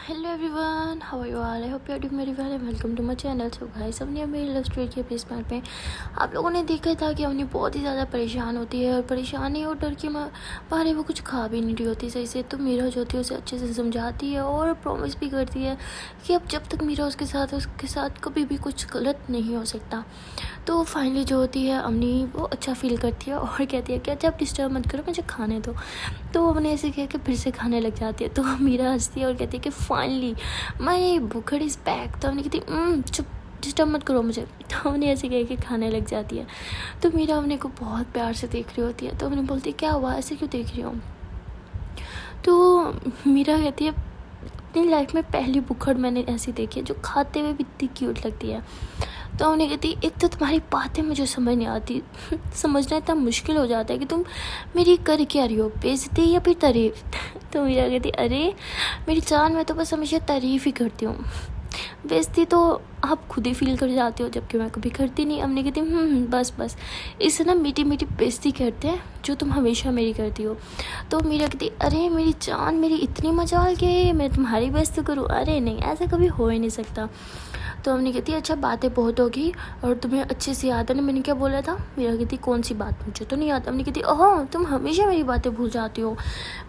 Hello everyone, how are you all? I hope you are doing very well and welcome to my channel. So guys, हमने मेरी love story के base पर पे आप लोगों ने देखा था कि हमने बहुत ही ज़्यादा परेशान होती है और परेशानी और डर के मारे वो कुछ खा भी नहीं रही होती सही से। तो मीरा जो होती है उसे अच्छे से समझाती है और प्रॉमिस भी करती है कि अब जब तक मीरा उसके साथ कभी भी कुछ गलत नहीं हो सकता। तो फाइनली जो होती है अम्मी वो अच्छा फील करती है और कहती है कि अच्छा आप डिस्टर्ब मत करो, मुझे खाने दो। तो वो अपने ऐसे कह के फिर से खाने लग जाती है। तो मीरा हंसती है और कहती है कि फाइनली माय बुखड़ इज़ बैक। तो हमने कहती चुप, डिस्टर्ब मत करो मुझे। तो हमने ऐसे कह के खाने लग जाती है। तो मीरा हमने को बहुत प्यार से देख रही होती है। तो हमने बोलती है क्या हुआ, ऐसे क्यों देख रही हो? तो मीरा कहती है अपनी लाइफ में पहली बुखड़ मैंने ऐसी देखी है जो खाते हुए भी इतनी क्यूट लगती है। तो उन्हें कहती एक तो तुम्हारी बातें मुझे समझ नहीं आती समझना इतना मुश्किल हो जाता है कि तुम मेरी कर क्या रही हो, बेइज्जती या फिर तारीफ? तो मीरा कहती अरे मेरी जान, मैं तो बस हमेशा तारीफ ही करती हूँ, बेइज्जती तो आप खुद ही फील कर जाते हो, जबकि मैं कभी करती नहीं। हमने कहती बस इसे ना मीठी मीठी बेइज्जती करते हैं जो तुम हमेशा मेरी करती हो। तो मीरा कहती अरे मेरी जान, मेरी इतनी मजाल के मैं तुम्हारी बेइज्जती करूँ? अरे नहीं, ऐसा कभी हो ही नहीं सकता। तो हमने कहती अच्छा बातें बहुत होगी और तुम्हें अच्छे से याद है ना मैंने क्या बोला था? मीरा कहती कौन सी बात, मुझे तो नहीं याद। हमने कहती ओह तुम हमेशा मेरी बातें भूल जाती हो।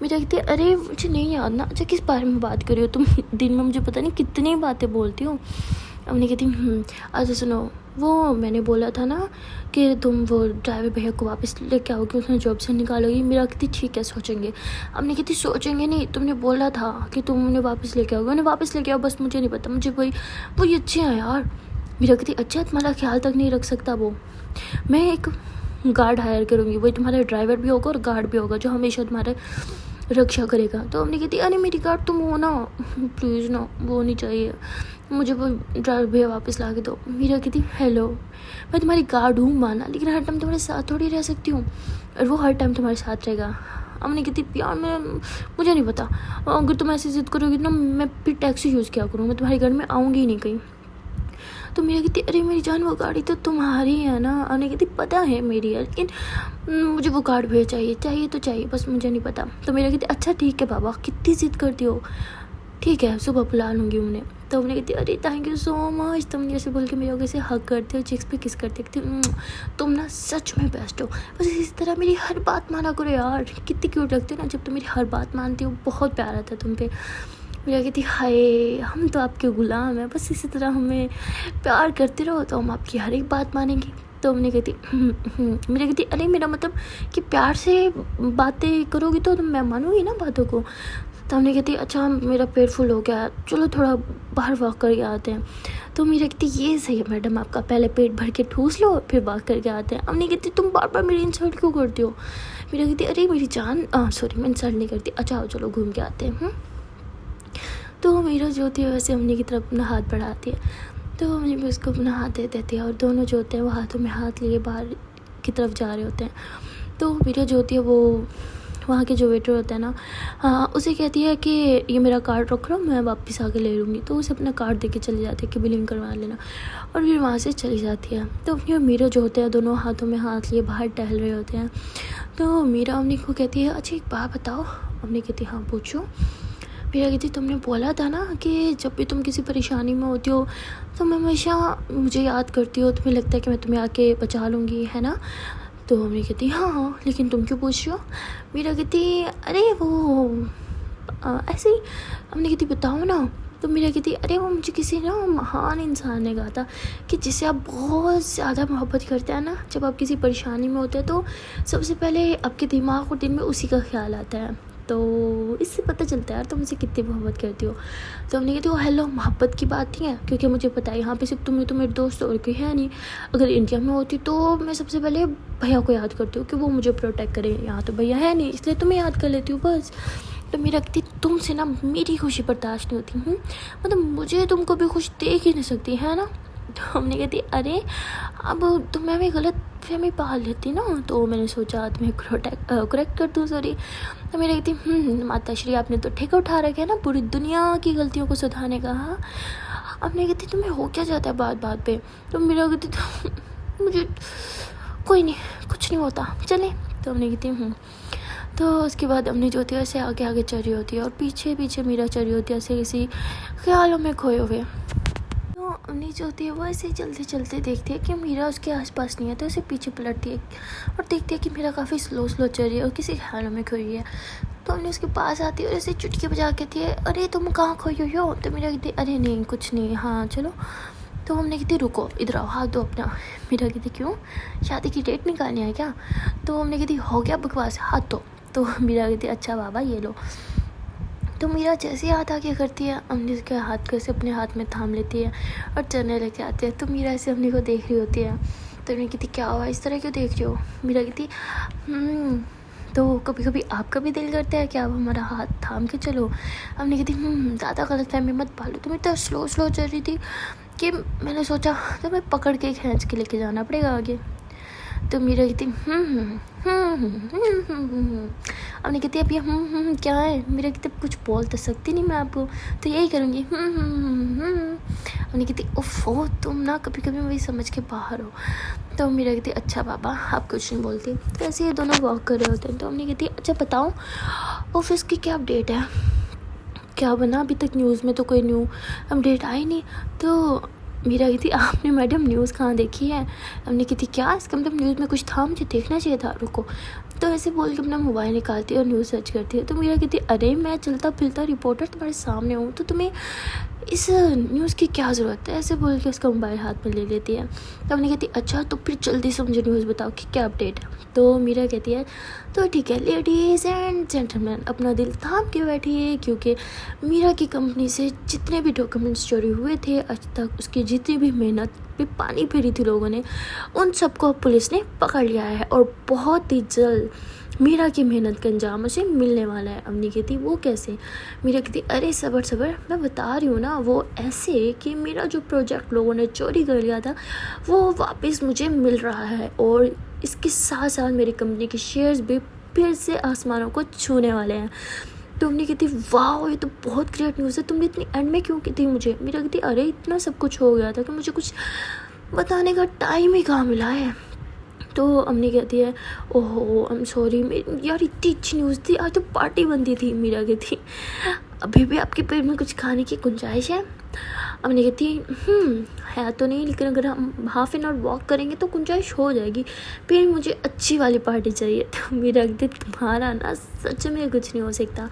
मीरा कहती अरे मुझे नहीं याद ना। अच्छा किस बारे में बात कर रही हो तुम? दिन में मुझे पता नहीं कितनी बातें बोलती हो। हमने कहती अच्छा सुनो, वो मैंने बोला था ना कि तुम वो ड्राइवर भैया को वापस लेके आओगी, उसने जॉब से निकालोगी। मेरा कहती ठीक है सोचेंगे। हमने कहती सोचेंगे नहीं, तुमने बोला था कि तुम उन्हें वापस लेके आओगे, उन्हें वापस लेके आओ, बस मुझे नहीं पता, मुझे वो ये अच्छे हैं यार। मेरा कहती अच्छा तुम्हारा ख्याल तक नहीं रख सकता वो? मैं एक गार्ड हायर करूँगी, वही तुम्हारा ड्राइवर भी होगा और गार्ड भी होगा जो हमेशा तुम्हारे रक्षा करेगा। तो हमने कहती अरे मेरी गार्ड तुम हो ना, प्लीज़ ना, वो नहीं चाहिए मुझे, वो ड्राइवर भैया वापस ला के दो। मीरा कहती हेलो, मैं तुम्हारी गार्ड हूँ माना, लेकिन हर टाइम तुम्हारे साथ थोड़ी रह सकती हूँ और वो हर टाइम तुम्हारे साथ रहेगा। हमने कहती यार मुझे नहीं पता, अगर तुम ऐसी जिद करोगी ना मैं फिर टैक्सी यूज़ क्या करूँ, मैं तुम्हारे घर में आऊँगी ही नहीं कहीं। तो मेरी कहती अरे मेरी जान वो गाड़ी तो तुम्हारी है ना। अने कहती पता है मेरी है, लेकिन मुझे वो गार्ड भैया चाहिए तो चाहिए, बस मुझे नहीं पता। तो मेरा कहती अच्छा ठीक है बाबा, कितनी जिद करती हो, ठीक है सुबह बुला लूँगी उन्हें। तो उन्हें कहती अरे थैंक यू सो मच, तुम जैसे बोल के मेरे को कैसे हक करते हो, चिक्स पे किस करते कहती तुम ना सच में बेस्ट हो, बस इसी तरह मेरी हर बात माना करो यार। कितनी क्यूट लगती हो ना जब तुम मेरी हर बात मानती हो, बहुत प्यार आता है तुम पे। मेरा कहती हाय हम तो आपके गुलाम हैं, बस इसी तरह हमें प्यार करते रहो तो हम आपकी हर एक बात मानेंगे। तो हमने कहती मेरा कहती अरे मेरा मतलब कि प्यार से बातें करोगी तो मैं मानूंगी ना बातों को। तो हमने कहती अच्छा मेरा पेट फुल हो गया, चलो थोड़ा बाहर वॉक करके आते हैं। तो मेरा कहती ये सही है मैडम आपका, पहले पेट भर के ठूस लो फिर वॉक करके आते हैं। हमने कहती तुम बार बार मेरी इंसल्ट क्यों करती हो? मेरा कहती अरे मेरी जान, सॉरी मैं इंसल्ट नहीं करती, अच्छा चलो घूम के आते हैं। तो मीरा जो होती है वैसे अम्मी की तरफ अपना हाथ बढ़ाती है, तो अम्मी भी उसको अपना हाथ दे देती है और दोनों जो होते हैं वो हाथों में हाथ लिए बाहर की तरफ जा रहे होते हैं। तो मीरा जो होती है वो वहाँ के जो वेटर होता है ना, उसे कहती है कि ये मेरा कार्ड रख लो, मैं वापस आके ले लूँगी। तो उसे अपना कार्ड दे के चली जाती है कि बिलिंग करवा लेना, और फिर वहाँ से चली जाती है। तो अपनी और मीरा जो होते हैं दोनों हाथों में हाथ लिए बाहर टहल रहे होते हैं। तो मीरा अम्मी को कहती है अच्छा एक बात बताओ। अम्मी कहती हाँ पूछो। मीरा कहती तुमने बोला था ना कि जब भी तुम किसी परेशानी में होती हो तो मैं हमेशा मुझे याद करती हो, तुम्हें लगता है कि मैं तुम्हें आके बचा लूँगी, है ना? तो मम्मी कहती हाँ लेकिन तुम क्यों पूछ रही हो? मीरा कहती अरे वो ऐसे ही। हमने कहती बताओ ना। तो मीरा कहती अरे वो मुझे किसी ना महान इंसान ने कहा था कि जिससे आप बहुत ज़्यादा मोहब्बत करते हैं ना, जब आप किसी परेशानी में होते हैं तो सबसे पहले आपके दिमाग और दिल में उसी का ख्याल आता है। तो इससे पता चलता है यार तुम मुझे कितनी मोहब्बत करती हो। तो हमने कहती वो हेलो मोहब्बत की बात नहीं है, क्योंकि मुझे पता है यहाँ पे सिर्फ तुम ही तो मेरे दोस्त और कोई है नहीं। अगर इंडिया में होती तो मैं सबसे पहले भैया को याद करती हूँ कि वो मुझे प्रोटेक्ट करे, यहाँ तो भैया है नहीं इसलिए तुम्हें याद कर लेती हूँ बस। तो मेरा कहती तुमसे ना मेरी खुशी बर्दाश्त नहीं होती, मतलब मुझे तुम कभी खुश देख ही नहीं सकती है ना। तो हमने कहती अरे अब तुम्हें भी गलत फहमी पाल लेती ना, तो मैंने सोचा तुम्हें करेक्ट कर दूँ, सॉरी। तो मेरी कहती माता श्री आपने तो ठेका उठा रखा है ना पूरी दुनिया की गलतियों को सुधारने का। हाँ अब मैं कहती तुम्हें हो क्या जाता है बात बात पे? तो मेरा कहती तो मुझे कोई नहीं, कुछ नहीं होता, चले। तो हमने कहती तो उसके बाद अम्मी जो होती है ऐसे आगे आगे चल रही होती है और पीछे पीछे मीरा चल रही होती है ऐसे किसी ख्यालों में खोए हुए। तो अम्मी जो होती है वो ऐसे चलते चलते देखती है कि मीरा उसके आसपास नहीं है, तो उसे पीछे पलटती है और देखती है कि मीरा काफ़ी स्लो स्लो चल रही है और किसी ख्यालों में खोई है। तो अम्मी उसके पास आती है और ऐसे चुटकी बजा कहती है, अरे तुम कहाँ खोई हुई हो? तो मीरा कहती है, अरे नहीं कुछ नहीं, हाँ चलो। तो हमने कहती रुको इधर आओ, हाथ दो अपना। मीरा कहती क्यों, शादी की डेट निकालनी है क्या? तो हमने कहती हो गया बकवास, हाथ दो। तो मीरा कहती अच्छा बाबा ये लो। तो मीरा जैसे ही हाथ आगे करती है, अम्मी उसके हाथ को ऐसे अपने हाथ में थाम लेती है और चलने लेके आती है। तो मीरा ऐसे अम्मी को देख रही होती है। तो उन्हें कहती क्या हुआ, इस तरह क्यों देख रही हो? मीरा कहती तो कभी कभी आपका भी दिल करता है कि आप हमारा हाथ थाम के चलो। हमने कहती ज़्यादा गलतफहमी मत पालो, तुम इतना स्लो स्लो चल रही थी कि मैंने सोचा तो मैं पकड़ के खींच के लेके जाना पड़ेगा आगे। तो मीरा कहती हमने कहती अब ये क्या है? मीरा कहती कुछ बोल तो सकती नहीं मैं आपको, तो यही करूँगी हमने कहती ओफो तुम ना कभी कभी वही समझ के बाहर हो। तो मीरा कहती अच्छा बाबा आप कुछ नहीं बोलती। तो ऐसे ये दोनों वॉक कर रहे होते हैं। तो हमने कहती अच्छा बताओ ऑफिस की क्या अपडेट है, क्या बना? अभी तक न्यूज़ में तो कोई न्यू अपडेट आई नहीं। तो मीरा कहती आपने मैडम न्यूज़ कहाँ देखी है? हमने कहती क्या इसका मतलब न्यूज़ में कुछ था, मुझे देखना चाहिए था, रुको। तो ऐसे बोल के अपना मोबाइल निकालती है और न्यूज़ सर्च करती है। तो मीरा कहती अरे मैं चलता फिरता रिपोर्टर तुम्हारे सामने हूँ, तो तुम्हें इस न्यूज़ की क्या ज़रूरत है? ऐसे बोल के उसका मोबाइल हाथ में ले लेती है। तो हमने कहती अच्छा तो फिर जल्दी से मुझे न्यूज़ बताओ कि क्या अपडेट है। तो मीरा कहती है तो ठीक है लेडीज़ एंड जेंटलमैन अपना दिल थाम के बैठिए, क्योंकि मीरा की कंपनी से जितने भी डॉक्यूमेंट्स चोरी हुए थे आज तक, उसकी जितनी भी मेहनत पे पानी फेरी थी लोगों ने, उन सबको पुलिस ने पकड़ लिया है और बहुत ही जल्द मीरा की मेहनत का अंजाम उसे मिलने वाला है। अम्मी कहती वो कैसे? मीरा कहती अरे सबर सबर मैं बता रही हूँ ना, वो ऐसे कि मेरा जो प्रोजेक्ट लोगों ने चोरी कर लिया था वो वापस मुझे मिल रहा है और इसके साथ साथ मेरी कंपनी के शेयर्स भी फिर से आसमानों को छूने वाले हैं। तो अम्मी कहती वाह ये तो बहुत ग्रेट न्यूज़ है, तुमने इतनी एंड में क्यों की थी मुझे? मीरा कहती अरे इतना सब कुछ हो गया था कि मुझे कुछ बताने का टाइम ही कहाँ मिला है। तो अम्मी कहती है ओहो आई एम सॉरी यार इतनी अच्छी न्यूज़ थी, आज तो पार्टी बनती थी। मीरा कहती अभी भी आपके पेट में कुछ खाने की गुंजाइश है? अम्मी कहती है तो नहीं, लेकिन अगर हम हाफ एन आवर वॉक करेंगे तो गुंजाइश हो जाएगी, फिर मुझे अच्छी वाली पार्टी चाहिए। तो मीरा कहती तुम्हारा ना सच में कुछ नहीं हो सकता।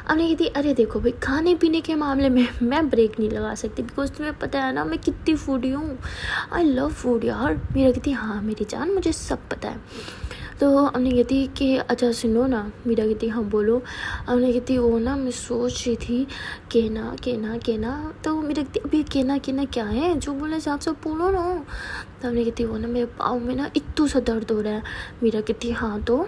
अम्मी कहती अरे देखो भाई खाने पीने के मामले में मैं ब्रेक नहीं लगा सकती, बिकॉज तुम्हें पता है ना मैं कितनी फूडी हूँ, आई लव फूड यार। मीरा कहती हाँ मेरी जान मुझे सब पता है। तो अम्मी कहती कि अच्छा सुनो ना। मीरा कहती हाँ बोलो। अम्मी कहती वो ना मैं सोच रही थी कहना। तो मीरा कहती अभी कहना क्या है, जो बोले साफ साफ बोलो ना। तो अम्मी कहती वो ना मेरे पाँव में ना इतना सा दर्द हो रहा है। मीरा कहती हाँ तो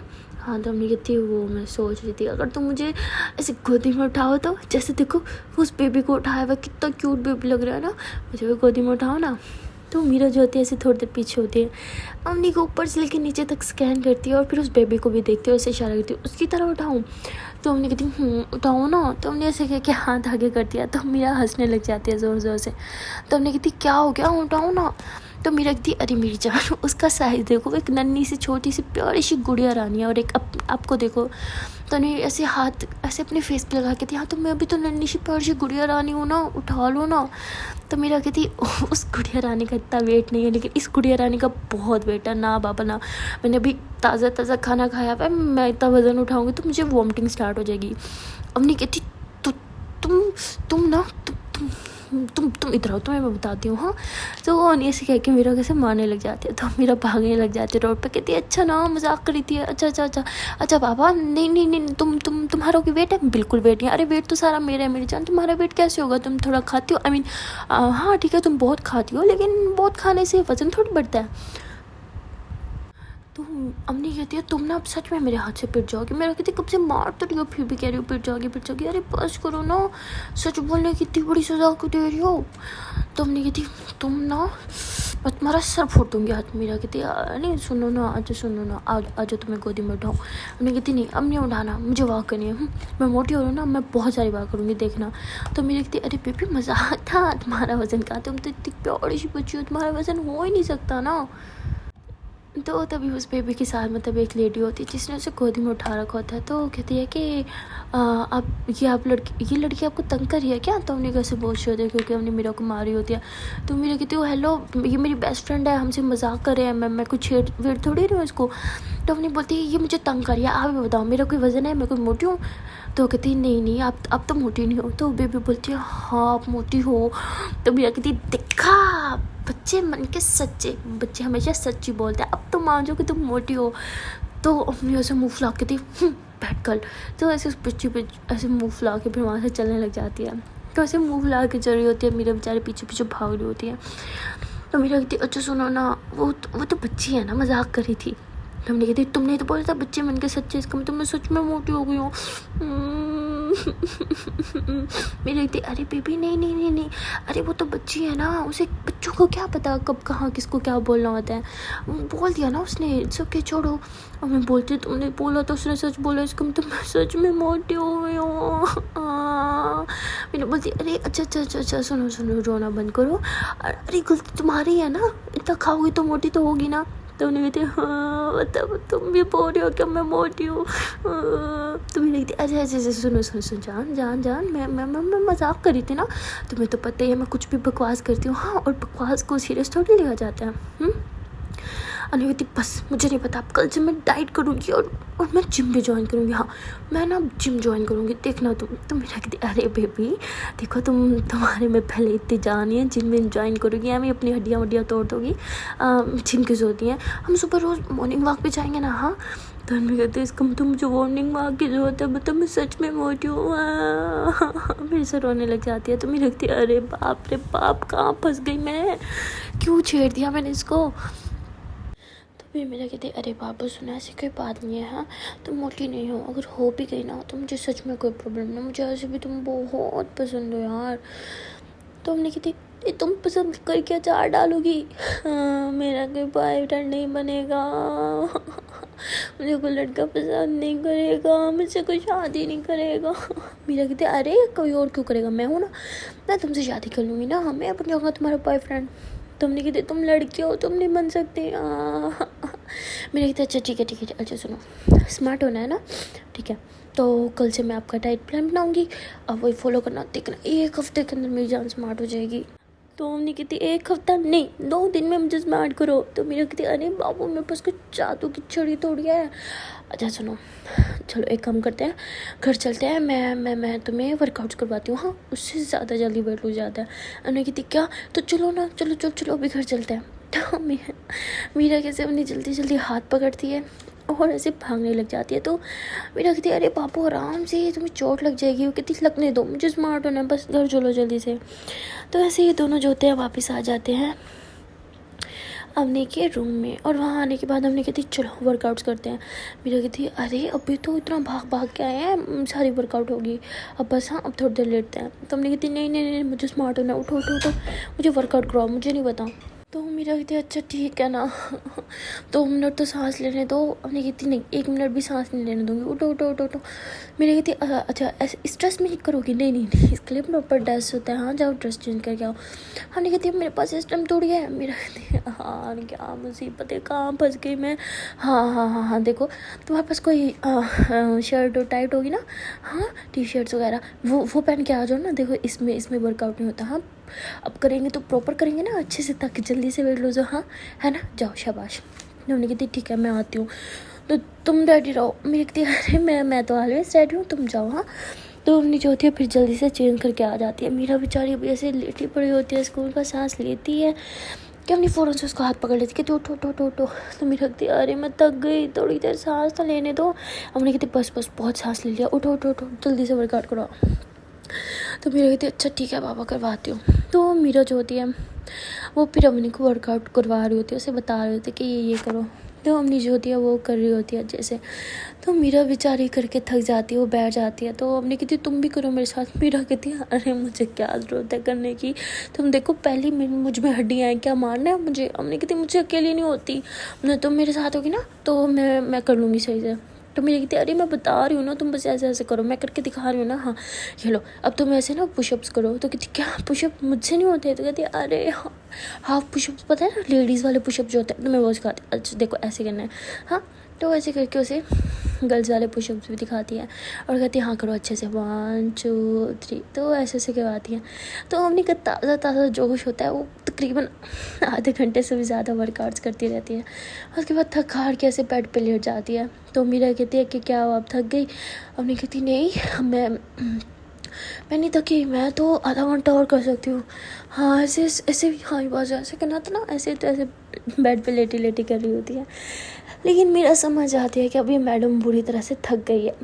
अम्मी कहती वो मैं सोच रही थी अगर तुम मुझे ऐसे गोदी में उठाओ तो, जैसे देखो उस बेबी को उठाया हुआ कितना क्यूट बेबी लग रहा है ना, मुझे भी गोदी में उठाओ ना। तो मीरा जो होती है ऐसे थोड़ी देर पीछे होती है, अम्मी को ऊपर से लेकर नीचे तक स्कैन करती है और फिर उस बेबी को भी देखती है और ऐसे इशारा करती है उसकी तरह उठाऊँ। तो अम्मी कहती उठाओ ना। तो हमने ऐसे कह के हाथ आगे कर दिया। तो मीरा हंसने लग जाती है ज़ोर ज़ोर से। तो हमने कहती क्या हो गया, उठाओ ना। तो मीरा कहती अरे मेरी जान उसका साइज़ देखो, एक नन्ही सी छोटी सी प्यारी सी गुड़िया रानी है और एक आपको देखो। तो नहीं ऐसे हाथ ऐसे अपने फेस पे लगा के थी हाँ तो मैं अभी तो नन्ही सी प्यारी सी गुड़िया रानी हूँ ना, उठा लो ना। तो मेरा कहती उस गुड़िया रानी का इतना वेट नहीं है, लेकिन इस गुड़िया रानी का बहुत वेट है ना बाबा ना, मैंने अभी ताज़ा खाना खाया हुआ है, मैं इतना वज़न उठाऊँगी तो मुझे वॉमिटिंग स्टार्ट हो जाएगी। अम्मी कहती तो तुम ना तुम इधर आओ, तुम्हें मैं बताती हूँ। हाँ तो वो ऐसे कह के मेरा कैसे मारने लग जाते हैं। तो मेरा भागने लग जाते रोड पे, कहती है अच्छा ना मजाक करी थी, अच्छा बाबा नहीं तुम्हारा कोई वेट है? बिल्कुल वेट नहीं। अरे वेट तो सारा मेरा है मेरी जान, तुम्हारा वेट कैसे होगा, तुम थोड़ा खाती हो, हाँ ठीक है तुम बहुत खाती हो, लेकिन बहुत खाने से वजन थोड़ी बढ़ता है। तो अम्मी कहती है तुम ना अब सच में मेरे हाथ से पिट जाओगी। मेरा कहती कब से मार तो रही हो फिर भी कह रही हो पिट जाओगी। अरे बस करो ना, सच बोलने की इतनी बड़ी सजा क्यों दे रही हो? तो अम्मी कहती तुम ना मैं तुम्हारा सर फोड़ दूँगी हाथ। मेरा कहती नहीं सुनो ना आज तुम्हें गोदी में उठाऊँ। अम्मी कहती नहीं अब नहीं उठाना, मुझे वॉक करनी है। मैं मोटी हो रही हूँ ना, मैं बहुत सारी वॉक करूँगी देखना। तो मेरी कहती अरे बेबी मजाक था, तुम्हारा वज़न कहाँ, तुम तो इतनी प्यारी सी बच्ची हो, तुम्हारा वज़न हो ही नहीं सकता ना। तो तभी उस बेबी के साथ मतलब एक लेडी होती है जिसने उसे गोदी में उठा रखा होता है। तो वो कहती है कि आप ये लड़की आपको तंग कर रही है क्या? तो हमने कैसे बोल रहे होते हैं क्योंकि हमने मीरा को मारी होती है। तो मीरा कहती है हेलो, ये मेरी बेस्ट फ्रेंड है, हमसे मजाक कर रहे हैं, मैं कुछ छेड़ वेड़ थोड़ी रही हूँ इसको। तो हमने बोलती है ये मुझे तंग कर रही है, आप ही बताओ मेरा कोई वजन है, मैं कोई मोटी हूँ? तो कहती है नहीं आप तो मोटी नहीं हो। तो बेबी बोलती है हाँ आप मोटी हो। तो मीरा कहती है देखा, बच्चे मन के सच्चे, बच्चे हमेशा सच्ची बोलते हैं, अब तो मान जाओ कि तुम मोटी हो। तो अम्मी ऐसे मुँह फुला के थी बैठ कर। तो ऐसे उस बच्ची पे ऐसे मुँह फुला के फिर वहाँ से चलने लग जाती है। तो ऐसे मुँह फुला के चल रही होती है, मेरे बेचारे पीछे पीछे भाग रही होती है। तो मेरा कहती अच्छा सुनो ना, वो तो बच्ची है ना, मजाक कर रही थी। तो हमने कहती तुमने तो बोला था बच्चे मन के सच्चे, इसका मतलब मैं सच में मोटी हो गई हूँ। मेरी कहती अरे बेबी नहीं, अरे वो तो बच्ची है ना, उसे बच्चों को क्या पता कब कहाँ किसको क्या बोलना होता है, बोल दिया ना उसने, इट्स ओके छोड़ो। और मैं बोलती तुमने बोला तो उसने सच बोला, इसका मतलब मैं सच में मोटी हो गई हूँ। मैंने बोलती अरे अच्छा सुनो रोना बंद करो, अरे गलती तुम्हारी है ना, इतना खाओगी तो मोटी तो होगी ना। तो उन्हें कहते हाँ मतलब तुम भी बोल रही हो कि मैं मोटी हूँ। तो मैंने कहती अच्छा सुनो जान मैं मजाक कर रही थी ना, तुम्हें तो पता ही है मैं कुछ भी बकवास करती हूँ। हाँ और बकवास को सीरियस थोड़ी लिया जाता है। अनिविति बस मुझे नहीं पता, अब कल से मैं डाइट करूँगी और मैं जिम भी ज्वाइन करूँगी। हाँ मैं ना जिम ज्वाइन करूँगी, देखना तुम मेरा कहती अरे बेबी देखो तुम्हारे में पहले इतनी जान है, जिम में ज्वाइन करूँगी या मैं अपनी हड्डियाँ तोड़ दूँगी, जिम की जरूरत नहीं है, हम सुबह रोज़ मॉर्निंग वॉक पे जाएंगे ना। हाँ तो मैं कहती इसका मतलब मुझे मॉर्निंग वॉक की जरूरत है, मतलब मैं सच में मोटी हूँ। मेरे से रोने लग जाती है। तो मैं लगती है अरे बाप कहाँ फंस गई मैं, क्यों छेड़ दिया मैंने इसको। फिर मेरा कहते अरे बाबू सुना ऐसी कोई बात नहीं है, हाँ तुम मोटी नहीं हो, अगर हो भी गई ना तो मुझे सच में कोई प्रॉब्लम नहीं, मुझे ऐसे भी तुम बहुत पसंद हो यार। तो हमने कहती तुम पसंद कर क्या चार डालोगी, मेरा कोई बॉयफ्रेंड नहीं बनेगा, मुझे कोई लड़का पसंद नहीं करेगा, मुझसे कोई शादी नहीं करेगा। मेरा कहते अरे कोई और क्यों करेगा, मैं हूँ ना, मैं तुमसे शादी कर लूँगी ना, मैं बन जाऊँगा तुम्हारा बॉयफ्रेंड। तुमने कहते तुम लड़की हो तुम नहीं बन सकते। मेरे कहते अच्छा ठीक है अच्छा सुनो स्मार्ट होना है ना, ठीक है तो कल से मैं आपका डाइट प्लान बनाऊंगी, अब वही फॉलो करना, देखना 1 हफ्ते के अंदर मेरी जान स्मार्ट हो जाएगी। तो हमने कहती 1 हफ्ता नहीं 2 दिन में मुझे स्मार्ट करो। तो मेरे कहती अरे बाबू मेरे पास कुछ जादू की छड़ी तोड़ गया है। अच्छा सुनो चलो एक काम करते हैं, घर चलते हैं, मैं तुम्हें वर्कआउट्स करवाती हूँ, हाँ उससे ज़्यादा जल्दी वेट लूज जाता है। हमने कहती क्या, तो चलो ना चलो अभी घर चलते हैं। तो मीरा कैसे अपनी जल्दी हाथ पकड़ती है और ऐसे भागने लग जाती है। तो मेरा कहती है अरे बापू आराम से, तुम्हें चोट लग जाएगी। वो कहती लगने दो, मुझे स्मार्ट होना है, बस घर चलो जल्दी से। तो ऐसे ये दोनों जो होते हैं वापस आ जाते हैं अवनी के रूम में, और वहाँ आने के बाद हमने कहती चलो वर्कआउट्स करते हैं। मेरा कहती अरे अभी तो इतना भाग के आए हैं, सारी वर्कआउट होगी, अब बस हाँ अब थोड़ी देर लेटते हैं। तो हमने कहती नहीं मुझे स्मार्ट होना है, उठो मुझे वर्कआउट कराओ, मुझे नहीं बताओ। तो मेरा कहती अच्छा ठीक है ना 2 मिनट तो सांस लेने दो। हमने कहती नहीं 1 मिनट भी सांस नहीं लेने दूँगी, उठो। मेरी कहती अच्छा ऐसे स्ट्रेस में ही करोगी, नहीं इसके लिए प्रॉपर ड्रेस होता है, हाँ जाओ ड्रेस चेंज करके आओ। हमने कहती मेरे पास इस टाइम थोड़ी है। मेरा कहती हाँ क्या मुसीबत है, कहाँ फंस गई मैं। हाँ देखो तुम्हारे पास कोई शर्ट टाइट होगी ना, हाँ टी शर्ट्स वगैरह वो पहन के आ जाओ ना, देखो इसमें वर्कआउट नहीं होता। हाँ अब करेंगे तो प्रॉपर करेंगे ना अच्छे से, ताकि जल्दी से वेट लूज हो, हाँ है ना, जाओ शाबाश। हमने कहती ठीक है मैं आती हूँ, तो तुम रेडी रहो। मेरी कहती अरे मैं तो ऑलवेज रेडी हूँ, तुम जाओ। हाँ तो हमने जो होती है फिर जल्दी से चेंज करके आ जाती है। मीरा बेचारी अभी ऐसे लेटी पड़ी होती है, स्कूल का सांस लेती है कि हमने फ़ौरन से उसको हाथ पकड़ लेती कि उठो। तो मेरी कहती अरे मैं थक गई, थोड़ी देर सांस तो लेने दो। हमने कहती बस बहुत सांस ले लिया, उठो जल्दी से वर्कआउट करो। तो मीरा कहती अच्छा ठीक है पापा करवाती हूँ। तो मीरा जो होती है वो फिर अवनी को वर्कआउट करवा रही होती है, उसे बता रही होती है कि ये करो। तो अवनी जो होती है वो कर रही होती है जैसे। तो मीरा बेचारी करके थक जाती है, वो बैठ जाती है। तो अवनी कहती तुम भी करो मेरे साथ। मीरा कहती है अरे मुझे क्या ज़रूरत है करने की, तुम देखो पहली मुझ में हड्डियाँ हैं, क्या मारना है मुझे। अवनी कहती मुझे अकेली नहीं होती, तुम मेरे साथ होगी ना तो मैं कर लूँगी सही से। तो मेरी कहती है अरे मैं बता रही हूँ ना, तुम बस ऐसे ऐसे करो, मैं करके दिखा रही हूँ ना, हाँ ये लो अब तुम ऐसे ना पुशअप्स करो। तो कहती क्या पुशअप मुझसे नहीं होते? तो कहती अरे हाफ पुशअप्स पता है ना, लेडीज़ वाले पुशअप जो होते हैं, तो मैं वो सिखाती, अच्छा देखो ऐसे करना है, हाँ। तो ऐसे करके उसे गर्ल्स वाले पुशअप्स भी दिखाती है और कहती है हाँ करो अच्छे से, 1 2 3, तो ऐसे ऐसे करवाती हैं। तो हमने का ताज़ा ताज़ा जोश होता है, वो तकरीबन आधे घंटे से भी ज़्यादा वर्कआउट्स करती रहती है। उसके बाद थक हार के ऐसे बेड पे लेट जाती है। तो मीरा कहती है कि क्या हुआ, अब थक गई? हमने कहती नहीं मैं नहीं थकी, मैं तो आधा घंटा और कर सकती हूँ। हाँ ऐसे ऐसे हाँ बस ऐसे करना था ना, ऐसे तो ऐसे बेड पे लेटी लेटी कर रही होती है। लेकिन मेरा समझ आती है कि अब ये मैडम बुरी तरह से थक गई है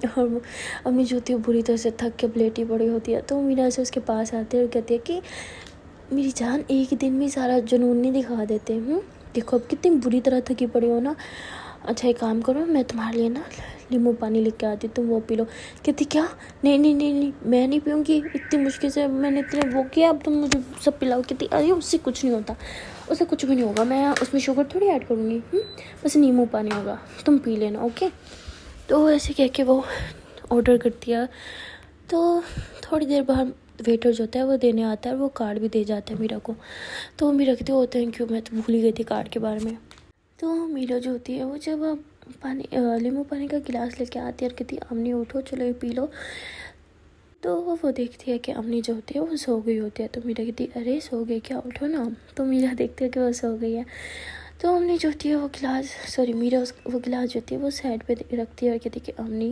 और अम्मी जो होती है बुरी तरह से थक के लेटी पड़ी होती है। तो मीरा से उसके पास आती है और कहती है कि मेरी जान एक दिन में सारा जुनून नहीं दिखा देते। देखो अब कितनी बुरी तरह थकी पड़ी हो ना। अच्छा एक काम करो, मैं तुम्हारे लिए ना नींबू पानी लेके आती, तुम वो पी लो। कहती क्या? नहीं नहीं नहीं नहीं मैं नहीं पीऊँगी, इतनी मुश्किल से मैंने इतने वो किया, अब तुम मुझे सब पिलाओ। कहती अरे उससे कुछ नहीं होता, उससे कुछ भी नहीं होगा, मैं उसमें शुगर थोड़ी ऐड करूँगी, बस नींबू पानी होगा, तुम पी लेना ओके। तो ऐसे कह के वो ऑर्डर करती है। तो थोड़ी देर बाद वेटर जो होता है वो देने आता है और वो कार्ड भी दे जाता है मीरा को। तो मीरा कहती है थैंक यू, मैं तो भूल ही गई थी कार्ड के बारे में। तो मीरा जो होती है वो जब पानी नींबू पानी का गिलास लेके आती है और कहती है अम्मी उठो चलो ये पी लो। तो वो देखती है कि अम्मी जो होती है वो सो गई होती है। तो मीरा कहती है अरे सो गई क्या, उठो ना। तो मीरा देखती है कि वो सो गई है। तो अम्मी जो होती है वो गिलास मीरा वो गिलास जो होती है वो साइड पे रखती है और कहती है कि अम्मी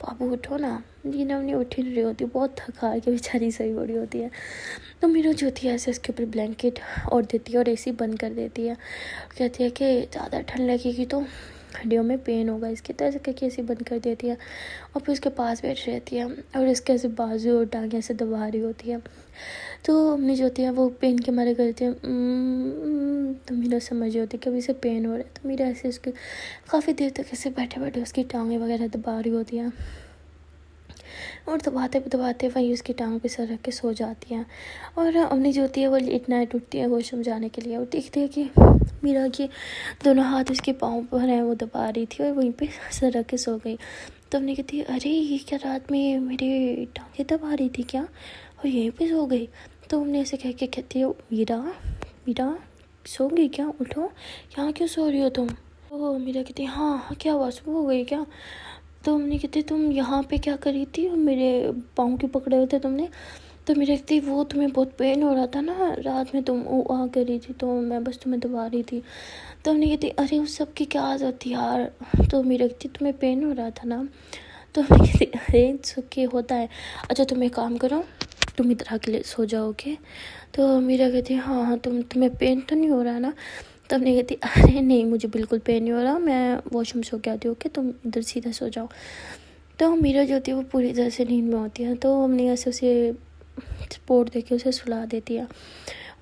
बाबू उठो ना। लेकिन अम्मी उठ ही नहीं रही होती, बहुत थका के बेचारी सही बड़ी होती है। तो मीरा जो होती है ऐसे उसके ऊपर ब्लैंकेट और देती है और एसी बंद कर देती है। कहती है कि ज़्यादा ठंड लगेगी तो हड्डियों में पेन होगा इसके, तो ऐसे करके ऐसे बंद कर देती है और फिर उसके पास बैठ रहती है और इसके ऐसे बाजू और टांगें ऐसे दबा रही होती है। तो अम्मी जो होती है वो पेन के मारे करती है तो मीरा समझ रही होती है कि अभी इसे पेन हो रहा है। तो मीरा ऐसे उसके काफ़ी देर तक ऐसे बैठे बैठे उसकी टांगें वगैरह दबा रही होती हैं और दबाते दबाते वहीं उसकी टांग पे सर रख के सो जाती हैं। और अम्मी जो होती है वो लेट नाइट उठती है वो समझाने के लिए और देखती है कि मीरा के दोनों हाथ उसके पाँव पर हैं वो दबा रही थी और वहीं पे सर रख के सो गई। तो अम्मी कहती है अरे ये क्या रात में मेरे टांगें दबा रही थी क्या और यहीं पे सो गई। तो हमने ऐसे कह के कहती है मीरा मीरा सो गई क्या, उठो, यहाँ क्यों सो रही हो तुम। तो मीरा कहती है हाँ क्या हुआ, सुबह हो गई क्या। तो हमने कहते तुम यहाँ पे क्या करी थी, मेरे पाँव के पकड़े हुए थे तुमने। तो मेरे कहती वो तुम्हें बहुत पेन हो रहा था ना रात में, तुम आ कर रही थी तो मैं बस तुम्हें दबा रही थी। तो हमने कहती अरे उस सब की क्या आदत थी यार। तो मेरे कहती तुम्हें पेन हो रहा था ना। तो हमने कहती अरे सुखी होता है, अच्छा तुम एक काम करो तुम इधर के लिए सो जाओगे। तो मेरा कहती हाँ हाँ तुम्हें पेन तो नहीं हो रहा ना। तो हमने कहती अरे नहीं मुझे बिल्कुल पेन नहीं हो रहा, मैं वॉशरूम सो के आती हूँ, ओके तुम इधर सीधा सो जाओ। तो मीरा जो होती है वो पूरी तरह से नींद में होती है। तो हमने ऐसे उसे सपोर्ट देके उसे सुला देती है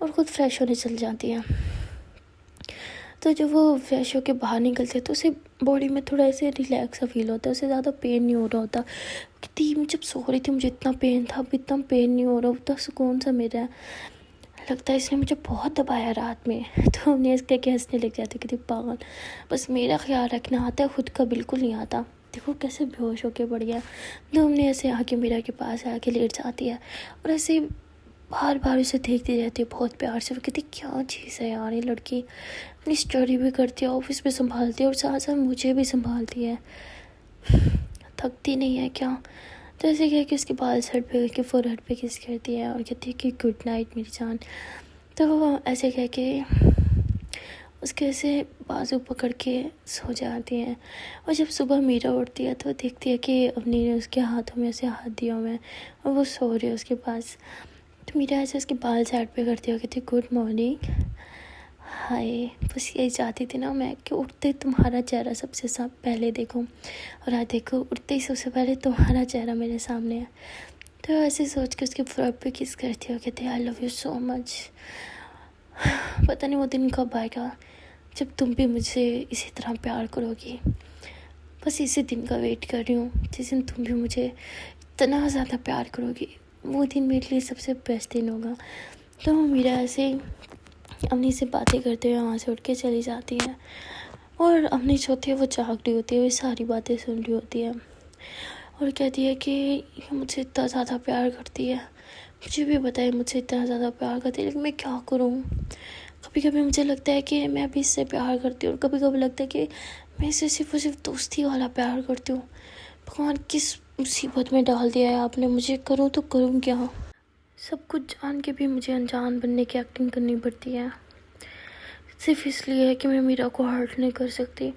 और ख़ुद फ्रेश होने चल जाती है। तो जब वो फ्रेश होके बाहर निकलते हैं तो उसे बॉडी में थोड़ा ऐसे रिलैक्स सा फील होता है, उसे ज़्यादा पेन नहीं हो रहा होता। कि जब सो रही थी मुझे इतना पेन था, अब इतना पेन नहीं हो रहा, उतना सुकून सा मेरा लगता है इसने मुझे बहुत दबाया रात में। तो हमने इसके के हंसने लग जाते कि पागल, बस मेरा ख्याल रखना आता है, खुद का बिल्कुल नहीं आता, देखो कैसे बेहोश होके पड़ गया। तो हमने ऐसे आके मीरा के पास आके लेट जाती है और ऐसे बार बार उसे देखती रहती है बहुत प्यार से। वो कहती क्या चीज़ है यार ये लड़की, अपनी स्टडी भी करती है, ऑफिस भी संभालती है और साथ साथ मुझे भी संभालती है, थकती नहीं है क्या। तो ऐसे कह के उसके बाल सर पे करके फोरहेड पे किस करती है और कहती है कि गुड नाइट मेरी जान। तो वो ऐसे कह के उसके ऐसे बाजू पकड़ के सो जाती हैं। और जब सुबह मीरा उठती है तो देखती है कि अम्मी ने उसके हाथों में ऐसे हाथ दिया हुआ है और वो सो रही है उसके पास। तो मीरा ऐसे उसके बाल साइड पे करती है, कहती गुड मॉर्निंग। हाय बस यही चाहती थी ना मैं कि उठते तुम्हारा चेहरा सबसे पहले देखूं, और आज देखो उठते ही सबसे पहले तुम्हारा चेहरा मेरे सामने है। तो ऐसे सोच के उसके फ्रॉक पे किस करती हो, कहती I love you so much. पता नहीं वो दिन कब आएगा जब तुम भी मुझसे इसी तरह प्यार करोगी, बस इसी दिन का वेट कर रही हूँ जिस दिन तुम भी मुझे इतना ज़्यादा प्यार करोगी, वो दिन मेरे लिए सबसे बेस्ट दिन होगा। तो मेरा ऐसे अम्मी से बातें करते हुए वहाँ से उठ के चली जाती है और अम्मी जो होती है वो जाग रही होती है, वो सारी बातें सुन रही होती है और कहती है कि ये मुझसे इतना ज़्यादा प्यार करती है, मुझे भी बताए मुझसे इतना ज़्यादा प्यार करती है, लेकिन मैं क्या करूँ। कभी कभी मुझे लगता है कि मैं भी इससे प्यार करती हूँ और कभी कभी लगता है कि मैं इसे सिर्फ और सिर्फ दोस्ती वाला प्यार करती हूँ। भगवान किस मुसीबत में डाल दिया है आपने मुझे, करूँ तो करूँ क्या। सब कुछ जान के भी मुझे अनजान बनने की एक्टिंग करनी पड़ती है, सिर्फ इसलिए है कि मैं मीरा को हर्ट नहीं कर सकती।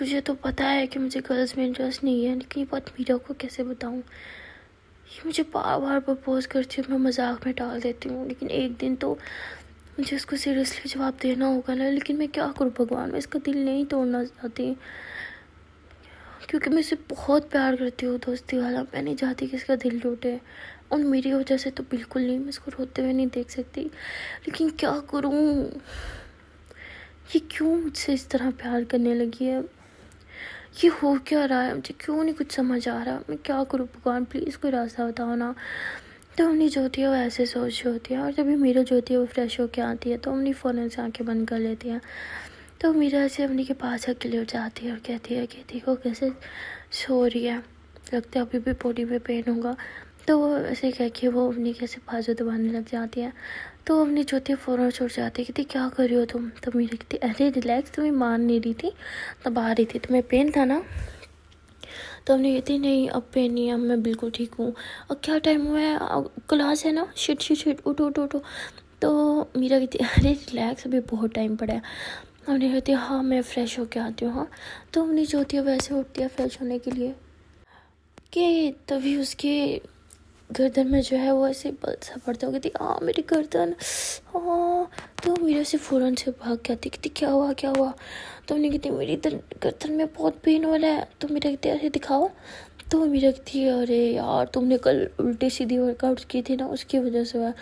मुझे तो पता है कि मुझे गर्ल्स में इंटरेस्ट नहीं है, लेकिन ये बात मीरा को कैसे बताऊँ। ये मुझे बार बार प्रपोज करती है, मैं मजाक में टाल देती हूँ, लेकिन एक दिन तो मुझे उसको सीरियसली जवाब देना होगा ना। लेकिन मैं क्या करूँ भगवान, मैं इसका दिल नहीं तोड़ना चाहती, क्योंकि मैं इसे बहुत प्यार करती हूँ दोस्ती वाला। मैं नहीं चाहती कि इसका दिल टूटे, और मेरी वजह से तो बिल्कुल नहीं, मैं इसको रोते हुए नहीं देख सकती। लेकिन क्या करूँ, ये क्यों मुझसे इस तरह प्यार करने लगी है, ये हो क्या रहा है, मुझे क्यों नहीं कुछ समझ आ रहा। मैं क्या करूँ भगवान, प्लीज़ कोई रास्ता बताओ ना। तो अम्मी जो होती है वो ऐसे सोच रही होती है, और जब भी मीरा जो होती है वो फ्रेश होकर आती है तो अम्मी फ़ौरन से आंखें बंद कर लेती हैं। तो मीरा से अम्मी के पास अकेले हो जाती है और कहती है कि देखो कैसे सो रही है, लगता है अभी भी बॉडी में पेन होगा। तो वो ऐसे कह के वो अम्मी कैसे बाजू दबाने लग जाती है। तो अम्मी जो होती है फ़ौरन छुट जाती है, कहती क्या कर रही हो तुम। तो मीरा कहती अरे रिलैक्स, तुम्हें मान नहीं रही थी, दबा रही थी, तुम्हें पेन था ना। तो हमने कहती नहीं अब पेन नहीं है, अब मैं बिल्कुल ठीक हूँ। और क्या टाइम हुआ है, क्लास है ना, शिट शिट शिट, उठो उठो उठो। तो मीरा कहती अरे रिलैक्स, अभी बहुत टाइम पड़ा है। हमने कहती हाँ मैं फ़्रेश होके आती हूँ। हाँ, तो हमने जो होती है वैसे उठती है फ्रेश होने के लिए, कि तभी उसके गर्दन में जो है वो ऐसे बल सा पड़ता हो। कहती हाँ मेरी गर्दन, हाँ। तो मीरा से फ़ौरन से भाग के आती, कहती क्या हुआ क्या हुआ। तो हमने कहती मेरी गर्दन में बहुत पेन हो रहा है। तो मीरा कहती अरे दिखाओ। तो मीरा कहती अरे यार तुमने कल उल्टी सीधी वर्कआउट की थी ना, उसकी वजह से हुआ।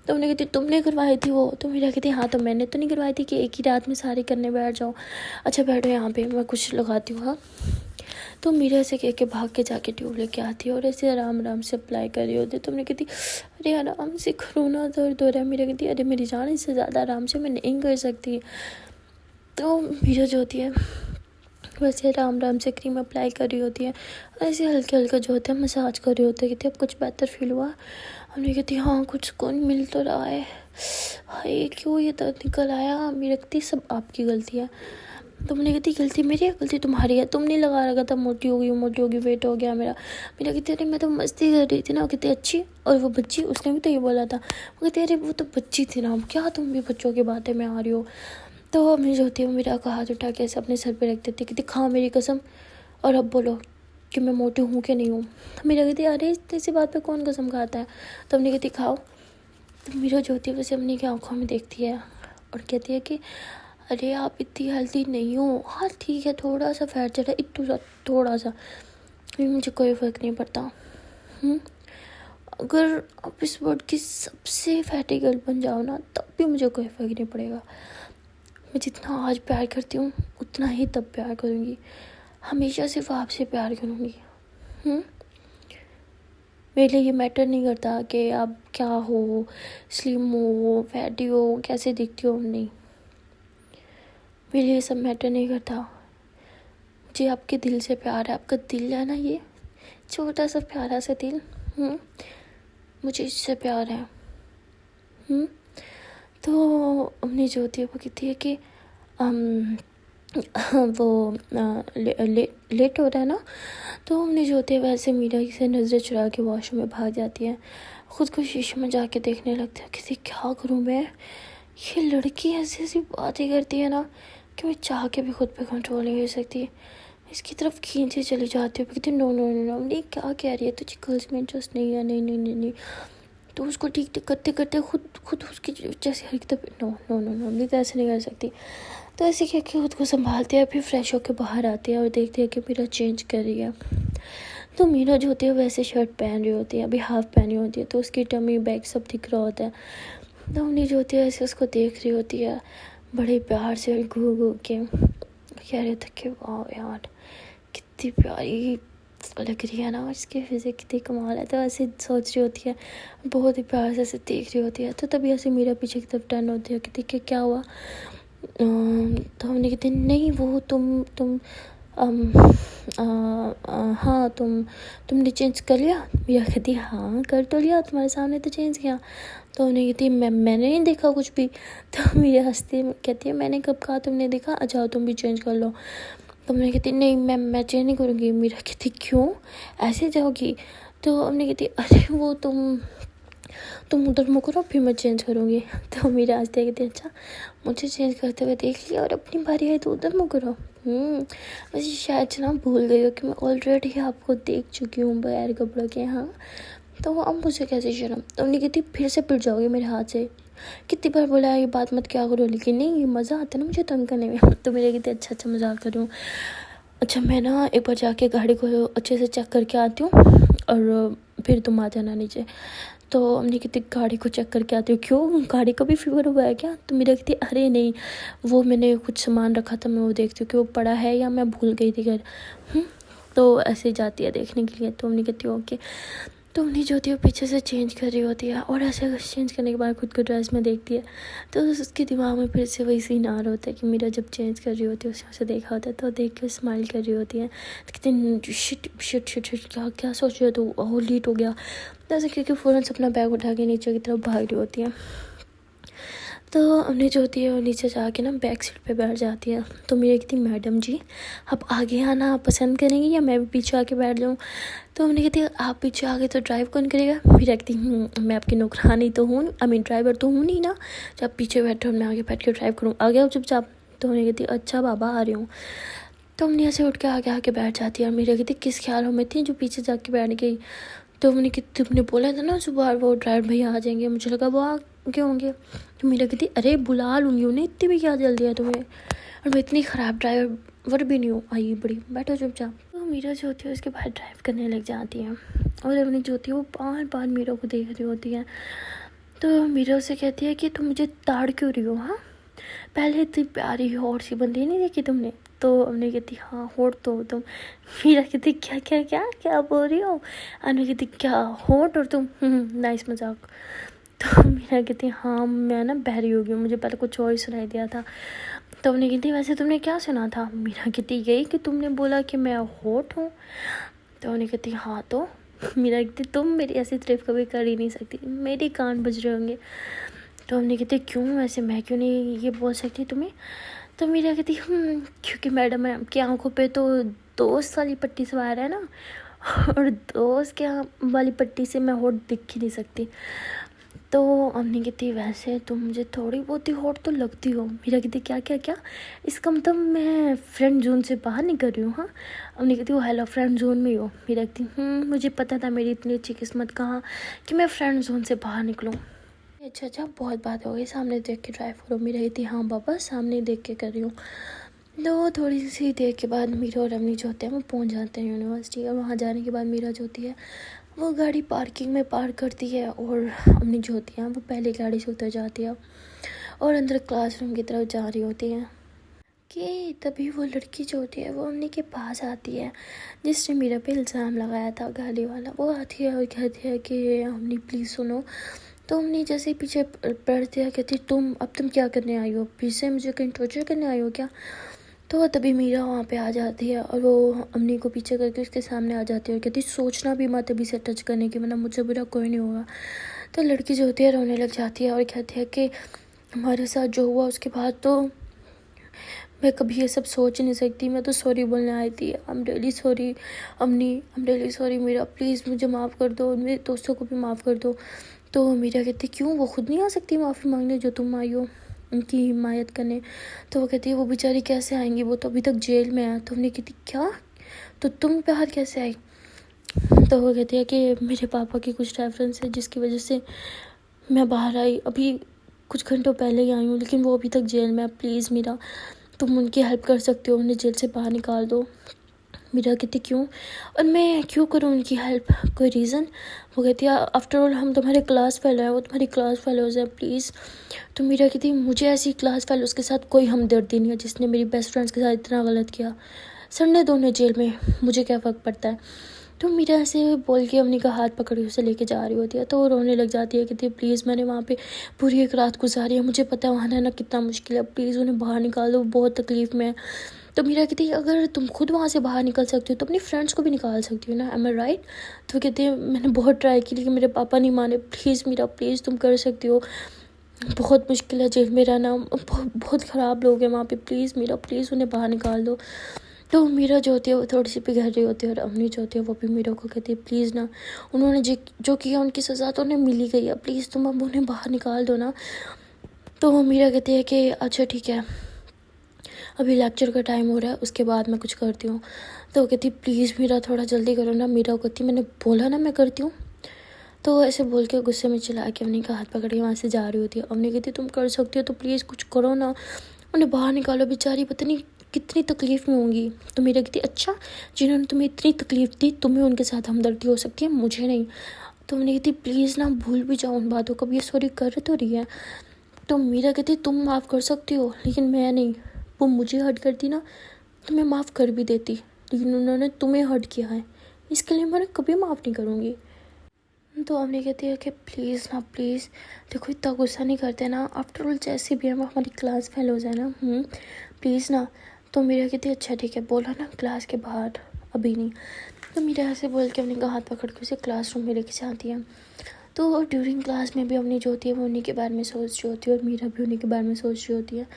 तो हमने कहती तुमने करवाई थी वो। तो मीरा कहती हाँ तो मैंने तो नहीं करवाई थी कि एक ही रात में सारे करने बैठ जाओ। अच्छा बैठो यहाँ पे, मैं कुछ लगाती हूँ। हाँ, तो मीरा ऐसे कह के भाग के जाके ट्यूब लेके आती है और ऐसे आराम आराम से अप्लाई कर रही होती है। तो हमने कहती अरे आराम से करो ना, दर्द हो रहा है। मीरा कहती अरे मेरी जान, इससे ज़्यादा आराम से मैं नहीं कर सकती। तो मीरा जो होती है वैसे आराम आराम से क्रीम अप्लाई कर रही होती है, ऐसे हल्के हल्के जो होते हैं मसाज कर रही होती है। कहती अब कुछ बेहतर फील हुआ। हमने कहती हाँ कुछ सुकून मिल तो रहा है। हाय क्यों ये दर्द निकल आया। मेरी कहती सब आपकी गलती है। तो मैंने कहती गलती मेरी है, गलती तुम्हारी है, तुमने लगा रखा था मोटी होगी वेट हो गया मेरा। मेरा कहती अरे मैं तो मस्ती कर रही थी ना। वो कहती अच्छी, और वो बच्ची उसने भी तो ये बोला था। वो कहती अरे वो तो बच्ची थी ना, क्या तुम भी बच्चों की बातें में आ रही हो। तो मैं जो होती है मेरा का हाथ उठा के ऐसे अपने सर पे रख देती, कहती खा मेरी कसम, और अब बोलो कि मैं मोटी हूँ कि नहीं हूँ। तो मेरा कहती अरे इतनी सी बात पे कौन कसम खाता है। तो हमने कहती खाओ। तो मेरा जो होती है वैसे अपनी की आँखों में देखती है और कहती है कि अरे आप इतनी हेल्दी नहीं हो। हाँ ठीक है थोड़ा सा फैट चढ़ा, इतना थोड़ा सा, मुझे कोई फ़र्क नहीं पड़ता। अगर आप इस वर्ल्ड की सबसे फैटी गर्ल बन जाओ ना, तब भी मुझे कोई फ़र्क नहीं पड़ेगा। मैं जितना आज प्यार करती हूँ उतना ही तब प्यार करूँगी, हमेशा सिर्फ आपसे प्यार करूँगी। मेरे लिए ये मैटर नहीं करता कि आप क्या हो, स्लिम हो, फैटी हो, कैसे दिखती हो, नहीं, मेरे लिए सब मैटर नहीं करता। मुझे आपके दिल से प्यार है। आपका दिल है ना, ये छोटा सा प्यारा सा दिल, मुझे इससे प्यार है। तो हमने जो होती है वो कहती है कि वो लेट हो रहा है ना। तो हमने जो होती है वैसे मीरा से नज़रें चुरा के वॉशरूम में भाग जाती है, ख़ुद को शीशे में जाके देखने लगती है। किसी क्या करूँ मैं, ये लड़की ऐसी ऐसी बातें करती है ना कि मैं चाह के भी खुद पे कंट्रोल नहीं कर सकती। इसकी तरफ खींचे चली जाती हूँ, कहती नो नो नो नो, नहीं क्या कह रही है, तुझे गर्ल्स में इंटरेस्ट नहीं है, नहीं नहीं नहीं नहीं। तो उसको ठीक करते करते खुद उसकी जैसी हरकत, नो नो नो नो, नहीं तो ऐसे नहीं कर सकती। तो ऐसे कह के खुद को संभालते हैं, फिर फ्रेश होकर बाहर आते हैं और देखते हैं कि मीरा चेंज कर रही है। तो मीरा जो होती है वैसे शर्ट पहन रही होती है, अभी हाफ पहनी होती है, तो उसकी टमी बैग सब दिख रहा होता है। तो उन्हें जो होती है ऐसे उसको देख रही होती है बड़े प्यार से, घू घू के कह रहे थे कि वाह यार कितनी प्यारी लग रही है ना, इसकी फिजिक कितनी कमाल है। तो ऐसे सोच रही होती है, बहुत ही प्यार से ऐसे देख रही होती है। तो तभी ऐसे मेरा पीछे की तरफ टर्न होती है कि देखिए क्या हुआ। तो हमने कहते नहीं वो तुम हाँ तुमने चेंज कर लिया। मीरा कहती हाँ कर तो लिया, तुम्हारे सामने तो चेंज किया। तो उन्हें कहती मैंने नहीं देखा कुछ भी। तो मीरा हंसती कहती है मैंने कब कहा तुमने देखा, जाओ तुम भी चेंज कर लो। तो हमने कहती नहीं मैं चेंज नहीं करूँगी। मीरा कहती क्यों ऐसे जाओगी। तो हमने कहती अरे वो तुम उधर मुँह करो फिर मैं चेंज करूँगी। तो मीरा हंसते कहती अच्छा मुझे चेंज करते हुए देख लिया और अपनी बारी आई तो उधर मुँह करो। वैसे शायद ना भूल गई हो कि मैं ऑलरेडी आपको देख चुकी हूँ बगैर कपड़ों के। हाँ तो अब मुझे कैसे शर्म। तो उन्हें कहती फिर से पिट जाओगे मेरे हाथ से, कितनी बार बोला ये बात मत क्या करो, लेकिन नहीं मज़ा आता है ना मुझे तंग करने में। तो मेरे कहते अच्छा मजाक कर रही हूँ। अच्छा मैं ना एक बार जाके गाड़ी को अच्छे से चेक करके आती हूँ और फिर तुम आ जाना नीचे। तो हमने कहती गाड़ी को चेक करके आती हूँ। क्यों गाड़ी का भी फीवर हुआ है क्या। तो मेरा कहती अरे नहीं वो मैंने कुछ सामान रखा था मैं वो देखती हूँ कि वो पड़ा है या मैं भूल गई थी घर। तो ऐसे जाती है देखने के लिए। तो हमने कहती ओके। तो हमने जो होती है पीछे से चेंज कर रही होती है और ऐसे चेंज करने के बाद खुद को ड्रेस में देखती है तो उसके दिमाग में फिर से वही सीन आ रहा होता है कि मेरा जब चेंज कर रही होती है उससे देखा होता है तो देख के स्माइल कर रही होती है। तो कहते हैं शिट क्या सोच रही हो तो ओह लेट हो गया। तो ऐसे क्योंकि फ़ौरन से अपना बैग उठा के नीचे की तरफ भाग रही होती है। तो हमने जो होती है वो नीचे जाके ना बैक सीट पे बैठ जाती है। तो मेरी कहती मैडम जी आप आगे आना पसंद करेंगी या मैं भी पीछे आके बैठ जाऊँ। तो हमने कहती आप पीछे आगे तो ड्राइव कौन करेगा। मेरी कहती मैं आपकी नौकरानी तो हूँ ड्राइवर तो हूँ नहीं ना, जब आप पीछे बैठे हो मैं आगे बैठ के ड्राइव करूँ, आ गया चुपचाप। तो हमने कहती अच्छा बाबा आ रही हूँ। तो हमने ऐसे उठ के आगे बैठ जाती है। और मेरी कहती किस ख्यालों में थी जो पीछे जाके बैठ गई। तो हमने कि तुमने बोला था ना सुबह वो ड्राइवर भैया आ जाएंगे, मुझे लगा वो आ क्यों होंगे। तो मीरा कहती अरे बुला लूँगी उन्हें, इतनी भी क्या जल्दी है तुम्हें, और मैं इतनी ख़राब ड्राइवर भी नहीं हूँ, आई बड़ी बैठो चुपचाप। तो मीरा जो होती है उसके बाद ड्राइव करने लग जाती है और अपनी जो होती है वो बार मीरा को देख रही होती है। तो मीरा उसे कहती है कि तुम मुझे ताड़ क्यों रही हो। हाँ पहले इतनी प्यारी हॉट सी बंदी नहीं देखी तुमने। तो हमने कहती हाँ हॉट तो तुम। मीरा कहती क्या क्या क्या क्या बोल रही हो। अनु कहती क्या हॉट और तुम नाइस मजाक। तो मीरा कहती हाँ मैं ना बहरी हो गई हूँ, मुझे पहले कुछ और ही सुनाई दिया था। तो हमने कहती वैसे तुमने क्या सुना था। मीरा कहती यही कि तुमने बोला कि मैं हॉट हूँ। तो उन्हें कहती हाँ तो। मीरा कहती तुम मेरी ऐसी तारीफ कभी कर ही नहीं सकती, मेरे कान बज रहे होंगे। तो हमने कहते क्यों वैसे मैं क्यों नहीं ये बोल सकती तुम्हें। तो मीरा कहती क्योंकि मैडम आपकी आंखों पे तो दोस्त वाली पट्टी सवार है ना, और दोस्त के वाली पट्टी से मैं हॉट दिख ही नहीं सकती। तो हमने कहती वैसे तुम मुझे थोड़ी बहुत ही हॉट तो लगती हो। मीरा कहती क्या क्या क्या, इसका मतलब मैं फ्रेंड जोन से बाहर नहीं कर रही हूँ। हाँ हमने कहती वो हेलो फ्रेंड जोन में ही हो। मीरा कहती मुझे पता था मेरी इतनी अच्छी किस्मत कहाँ कि मैं फ्रेंड जोन से बाहर निकलूँ। अच्छा बहुत बात हो गई, सामने देख के ड्राइव करो। मीरा कहती हाँ पापा सामने देख के कर रही हूँ। तो थोड़ी सी देर के बाद मीरा और अम्मी जो होते हैं वो पहुँच जाते हैं यूनिवर्सिटी। और वहाँ जाने के बाद मीरा जो होती है वो गाड़ी पार्किंग में पार्क करती है और अम्मी जो होती हैं वो पहले गाड़ी से उतर जाती है और अंदर क्लासरूम की तरफ जा रही होती हैं कि तभी वो लड़की जो होती है वो अम्मी के पास आती है जिसने मीरा पे इल्ज़ाम लगाया था गाड़ी वाला। वो आती है और कहती है कि अम्मी प्लीज़ सुनो। तो हमने जैसे ही पीछे पढ़ दिया कहती तुम क्या करने आई हो, फिर से मुझे कहीं टॉर्चर करने आई हो क्या। तो तभी मीरा वहाँ पे आ जाती है और वो अम्मी को पीछे करके उसके सामने आ जाती है और कहती सोचना भी मत अभी से टच करने की, वरना मुझे बुरा कोई नहीं होगा। तो लड़की जो होती है रोने लग जाती है और कहती है कि हमारे साथ जो हुआ उसके बाद तो मैं कभी ये सब सोच नहीं सकती, मैं तो सॉरी बोलने आई थी। आई एम रियली सॉरी अम्मी, I am really sorry Meera, please मुझे माफ़ कर दो, मेरे दोस्तों को भी माफ़ कर दो। तो मीरा कहती क्यों वो खुद नहीं आ सकती माफ़ी मांगने जो तुम आई हो उनकी हिमायत करने। तो वो कहती है वो बेचारी कैसे आएंगी, वो तो अभी तक जेल में है। तो हमने कहती क्या तो तुम बाहर कैसे आई। तो वो कहती है कि मेरे पापा की कुछ रेफरेंस है जिसकी वजह से मैं बाहर आई, अभी कुछ घंटों पहले ही आई हूँ, लेकिन वो अभी तक जेल में है, प्लीज़ मीरा तुम उनकी हेल्प कर सकते हो, उन्हें जेल से बाहर निकाल दो। मीरा कहती क्यों और मैं क्यों करूँ उनकी हेल्प, कोई रीज़न। वो कहती है आफ्टर ऑल हम तुम्हारे क्लास फेलो हैं, वो तुम्हारी क्लास फेलोज़ हैं, प्लीज़। तो मीरा कहती मुझे ऐसी क्लास फेलोज़ के साथ कोई हमदर्दी नहीं है जिसने मेरी बेस्ट फ्रेंड्स के साथ इतना गलत किया। सर ने दोनों जेल में, मुझे क्या फ़र्क पड़ता है। तो मीरा ऐसे बोल के अवनी का हाथ पकड़ी उसे लेके जा रही होती है, तो वो रोने लग जाती है, कहती है प्लीज़ मैंने वहाँ पे पूरी एक रात गुजारी है, मुझे पता है वहाँ रहना कितना मुश्किल है, प्लीज़ उन्हें बाहर निकाल दो, बहुत तकलीफ़ में है। तो मीरा कहती है अगर तुम खुद वहाँ से बाहर निकल सकती हो तो अपनी फ्रेंड्स को भी निकाल सकती हो ना, एम आई राइट। तो कहती है मैंने बहुत ट्राई की लेकिन मेरे पापा नहीं माने, प्लीज़ मीरा प्लीज़ तुम कर सकती हो, बहुत मुश्किल है जेल में रहना, बहुत ख़राब लोग हैं वहाँ पे, प्लीज़ मीरा प्लीज़ उन्हें बाहर निकाल दो। तो मीरा जो होती है वो थोड़ी सी पिघल रही होती है और अवनी जो होती है वो भी मीरा को कहती है प्लीज़ ना, उन्होंने जो किया उनकी सज़ा तो उन्हें मिल ही गई है, प्लीज़ तुम अब उन्हें बाहर निकाल दो ना। तो मीरा कहती है कि अच्छा ठीक है, अभी लेक्चर का टाइम हो रहा है, उसके बाद मैं कुछ करती हूँ। तो वो कहती प्लीज़ मीरा थोड़ा जल्दी करो ना। मीरा को कहती मैंने बोला ना मैं करती हूँ। तो ऐसे बोल के गुस्से में चिल्ला के अवनी का हाथ पकड़ के वहाँ से जा रही होती है। अवनी कहती तुम कर सकती हो तो प्लीज़ कुछ करो ना, उन्हें बाहर निकालो, बेचारी पता नहीं कितनी तकलीफ़ में होंगी। तो मीरा कहती अच्छा, जिन्होंने तुम्हें इतनी तकलीफ़ दी तुम्हें उनके साथ हमदर्दी हो सकती है, मुझे नहीं। तो अवनी कहती प्लीज़ ना भूल भी जाओ उन बातों को, अब ये सॉरी कर तो रही है। तो मीरा कहती तुम माफ़ कर सकती हो लेकिन मैं नहीं, वो मुझे हर्ट करती ना तो मैं माफ़ कर भी देती, लेकिन उन्होंने तुम्हें हर्ट किया है, इसके लिए मैं कभी माफ़ नहीं करूँगी। तो हमने कहती है कि प्लीज़ ना प्लीज़, देखो इतना गुस्सा नहीं करते ना, आफ्टर ऑल जैसे भी हम हमारी क्लास फेलोज है ना, प्लीज़ ना। तो मीरा कहती है अच्छा ठीक है, बोला ना क्लास के बाहर, अभी नहीं। तो मीरा ऐसे बोल के अपने का हाथ पकड़ के उसे क्लासरूम में लेके जाती है। तो ड्यूरिंग क्लास में भी अपनी जो होती है वो उन्हीं के बारे में सोच रही होती है और मीरा भी उन्हीं के बारे में सोच रही होती है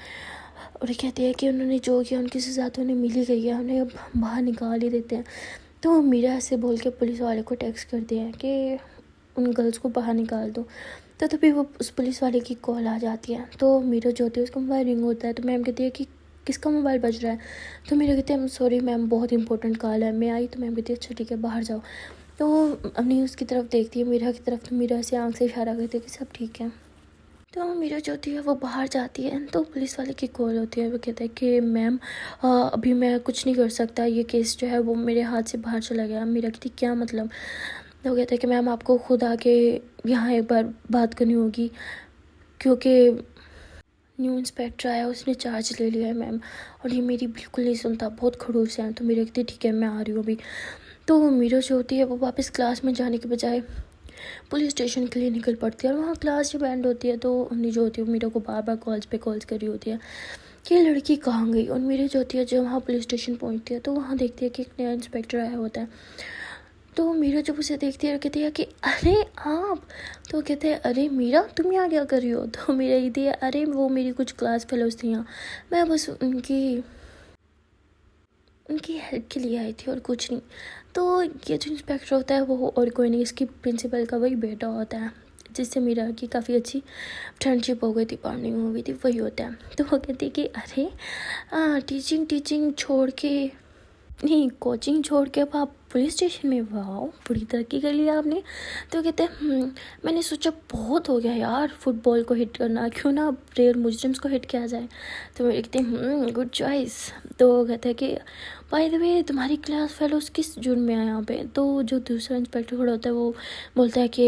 और कहती है कि उन्होंने जो किया उनकी सज़ा तो उन्हें मिल ही गई है, उन्हें अब बाहर निकाल ही देते हैं। तो मीरा ऐसे बोल के पुलिस वाले को टेक्स्ट करती है कि उन गर्ल्स को बाहर निकाल दो। तो तभी वो उस पुलिस वाले की कॉल आ जाती है। तो मीरा जो होती है उसका मोबाइल रिंग होता है। तो मैम कहती है कि किसका मोबाइल बज रहा है। तो मीरा कहती है सॉरी मैम बहुत इंपॉर्टेंट कॉल है, मैं आई। तो मैम कहती है अच्छा ठीक है बाहर जाओ। तो अपनी उसकी तरफ देखती है मीरा की तरफ, तो मीरा से आँख से इशारा करती है कि सब ठीक है। तो मीरा जो होती है वो बाहर जाती है। तो पुलिस वाले की कॉल होती है, वो कहता है कि मैम अभी मैं कुछ नहीं कर सकता, ये केस जो है वो मेरे हाथ से बाहर चला गया। मीरा कहती क्या मतलब। तो वो कहता है कि मैम आपको खुद आके यहाँ एक बार बात करनी होगी क्योंकि न्यू इंस्पेक्टर आया, उसने चार्ज ले लिया है मैम, और ये मेरी बिल्कुल नहीं सुनता, बहुत खड़ूस है। तो मीरा कहती है ठीक है मैं आ रही हूँ अभी। तो मीरा जो होती है वो वापस क्लास में जाने के बजाय पुलिस स्टेशन के लिए निकल पड़ती है। और वहाँ क्लास जब एंड होती है तो हमने जो होती है मीरा को बार बार कॉल्स पे कॉल्स कर रही होती है कि लड़की कहाँ गई। और मीरा जो होती है जब वहाँ पुलिस स्टेशन पहुँचती है तो वहाँ देखती है कि एक नया इंस्पेक्टर आया होता है। तो मीरा जब उसे देखती है कहती है कि अरे आप। तो कहते हैं अरे मीरा तुम यहाँ क्या कर रही हो। तो मीरा कहती है अरे वो मेरी कुछ क्लास फेलोज थी यहाँ, मैं बस उनकी हेल्प के लिए आई थी और कुछ नहीं। तो ये जो इंस्पेक्टर होता है वो और कोई नहीं, इसकी प्रिंसिपल का वही बेटा होता है जिससे मीरा की काफ़ी अच्छी फ्रेंडशिप हो गई थी, बॉन्डिंग हो गई थी, वही होता है। तो वो कहती है कि अरे टीचिंग छोड़ के, नहीं कोचिंग छोड़ के अब आप पुलिस स्टेशन में, वाह बड़ी तरक्की कर लिया आपने। तो कहते हैं मैंने सोचा बहुत हो गया यार फुटबॉल को हिट करना, क्यों ना रेयर मुजरिम्स को हिट किया जाए। तो मैं कहते हैं गुड चॉइस। तो वो कहते हैं कि बाय द वे तुम्हारी क्लास फेलोज किस जुर्म में है यहाँ पे। तो जो दूसरा इंस्पेक्टर खड़ा होता है वो बोलता है कि